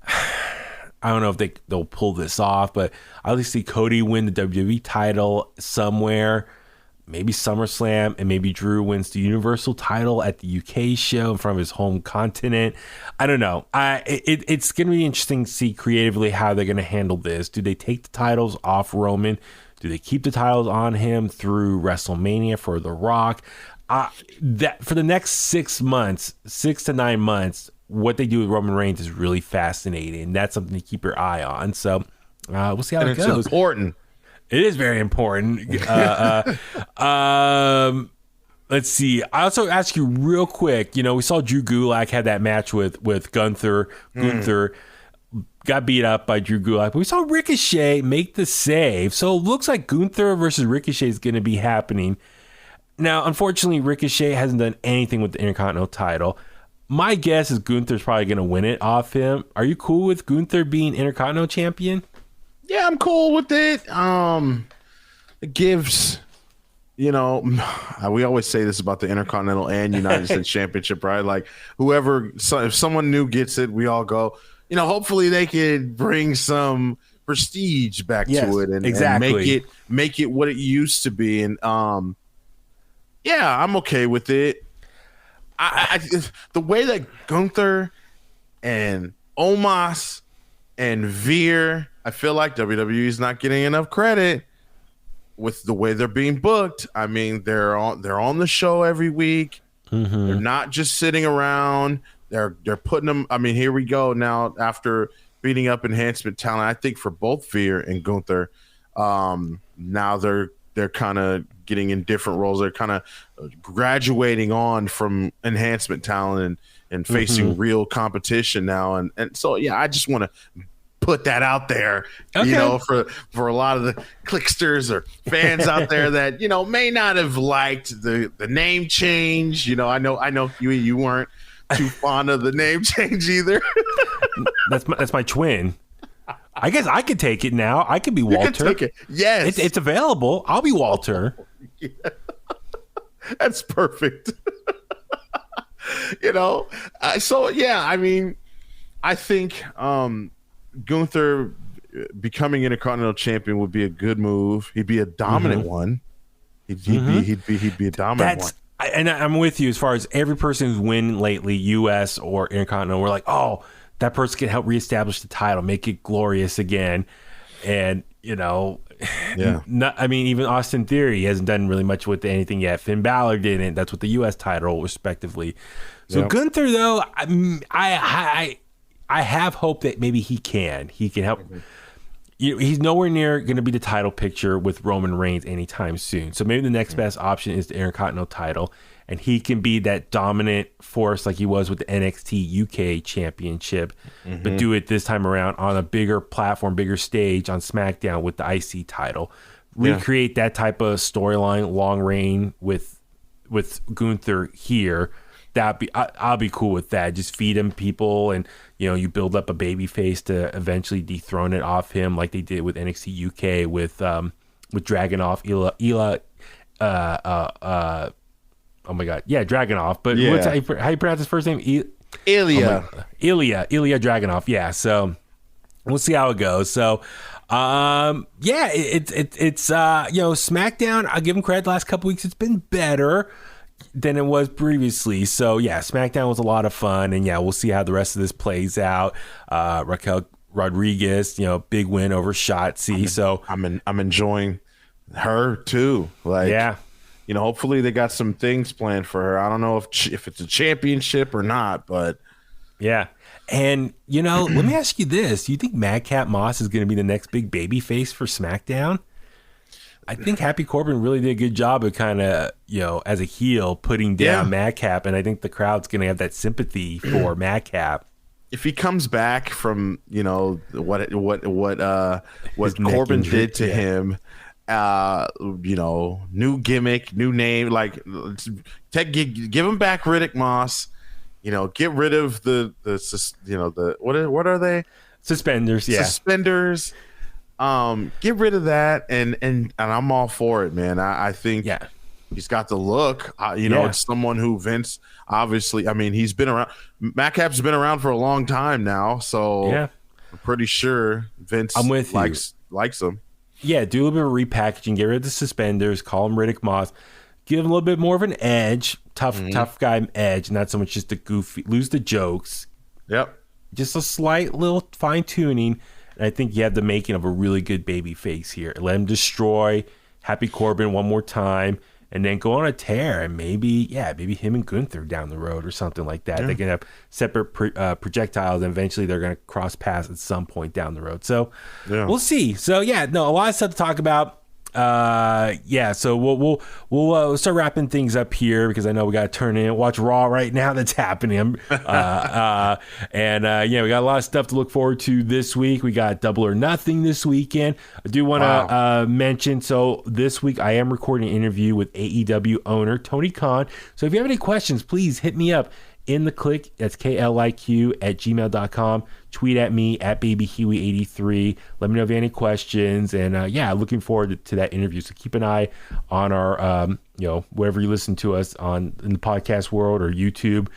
I don't know if they'll pull this off, but I at least see Cody win the WWE title somewhere, maybe SummerSlam, and maybe Drew wins the Universal title at the UK show in front of his home continent. I don't know. It's going to be interesting to see creatively how they're going to handle this. Do they take the titles off Roman? Do they keep the titles on him through WrestleMania for The Rock? That for the next 6 to 9 months, what they do with Roman Reigns is really fascinating. That's something to keep your eye on. So we'll see how it goes. It's important. It is very important. Let's see. I also ask you real quick. We saw Drew Gulak had that match with Gunther. Gunther got beat up by Drew Gulak, but we saw Ricochet make the save. So it looks like Gunther versus Ricochet is going to be happening. Now, unfortunately, Ricochet hasn't done anything with the Intercontinental title. My guess is Gunther's probably going to win it off him. Are you cool with Gunther being Intercontinental champion? Yeah, I'm cool with it. It gives, we always say this about the Intercontinental and United States Championship, right? Like if someone new gets it, we all go, hopefully they could bring some prestige back to it and make it what it used to be. And yeah, I'm okay with it. I the way that Gunther and Omos and Veer, I feel like WWE is not getting enough credit with the way they're being booked. I mean, they're on the show every week. Mm-hmm. They're not just sitting around. They're putting them. I mean, here we go now after beating up enhancement talent. I think for both Veer and Gunther, now they're kind of getting in different roles. They're kind of graduating on from enhancement talent and facing real competition now. And so, yeah, I just want to put that out there, for a lot of the Kliqsters or fans out there that, may not have liked the name change. I know you weren't too fond of the name change either. That's my twin. I guess I could take it now. I could be Walter. You can take it. Yes. It's available. I'll be Walter. Yeah. That's perfect. So, yeah, I mean, I think Gunther becoming Intercontinental Champion would be a good move. He'd be a dominant one. He'd be a dominant one. I'm with you as far as every person who's win lately, U.S. or Intercontinental. We're like, oh, that person can help reestablish the title, make it glorious again. And, even Austin Theory hasn't done really much with anything yet. Finn Balor didn't. That's with the U.S. title, respectively. So Gunther, though, I have hope that maybe he can help. He's nowhere near going to be the title picture with Roman Reigns anytime soon. So maybe the next best option is the Intercontinental title, and he can be that dominant force like he was with the NXT UK Championship, but do it this time around on a bigger platform, bigger stage on SmackDown with the IC title. Recreate that type of storyline, long reign with Gunther here. I'll be cool with that. Just feed him people, and you build up a baby face to eventually dethrone it off him, like they did with NXT UK with Dragunov, oh my god, Dragunov. But what's how you pronounce his first name? Ilya Dragunov. Yeah. So we'll see how it goes. So it's SmackDown. I'll give him credit. The last couple weeks it's been better than it was previously. So SmackDown was a lot of fun, and we'll see how the rest of this plays out. Raquel Rodriguez, big win over Shotzi. I'm enjoying her too. Hopefully they got some things planned for her. I don't know if it's a championship or not, but and let me ask you this: do you think Madcap Moss is going to be the next big baby face for SmackDown? I think Happy Corbin really did a good job of kind of, as a heel, putting down Madcap, and I think the crowd's going to have that sympathy for Madcap. If he comes back from, what Corbin did to him, new gimmick, new name, give him back Riddick Moss, get rid of the what are they? Suspenders, Suspenders. Get rid of that, and I'm all for it, man. I think he's got the look. It's someone who Vince obviously. I mean, he's been around. Madcap's been around for a long time now, so I'm pretty sure Vince likes him. Yeah, do a little bit of repackaging, get rid of the suspenders, call him Riddick Moss, give him a little bit more of an edge, tough guy edge, not so much just the goofy, lose the jokes. Yep, just a slight little fine tuning. And I think you have the making of a really good baby face here. Let him destroy Happy Corbin one more time, and then go on a tear, and maybe him and Gunther down the road or something like that. They can have separate projectiles, and eventually they're going to cross paths at some point down the road. So we'll see. So a lot of stuff to talk about. So we'll start wrapping things up here, because I know we got to turn in and watch Raw right now. That's happening. We got a lot of stuff to look forward to this week. We got Double or Nothing this weekend. I do want to mention, so this week I am recording an interview with AEW owner Tony Khan. So if you have any questions, please hit me up. In The Kliq, that's KLIQ @gmail.com. Tweet at me at babyhuey83. Let me know if you have any questions. And looking forward to that interview. So keep an eye on our, wherever you listen to us in the podcast world or YouTube.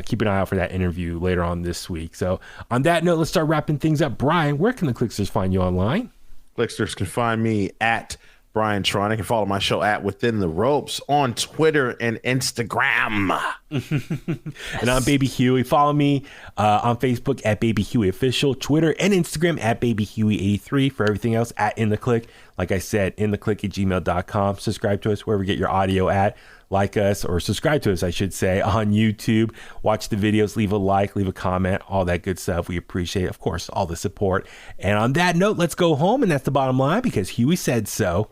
Keep an eye out for that interview later on this week. So on that note, let's start wrapping things up. Brian, where can the Kliqsters find you online? Kliqsters can find me at BrianTronic, and follow my show at Within the Ropes on Twitter and Instagram. And I'm Baby Huey. Follow me on Facebook at Baby Huey Official, Twitter and Instagram at Baby Huey83. For everything else, at In The Kliq. Like I said, inthethe@gmail.com. Subscribe to us wherever you get your audio at. Like us, or subscribe to us, I should say, on YouTube. Watch the videos, leave a like, leave a comment, all that good stuff. We appreciate, of course, all the support. And on that note, let's go home, and that's the bottom line, because Huey said so.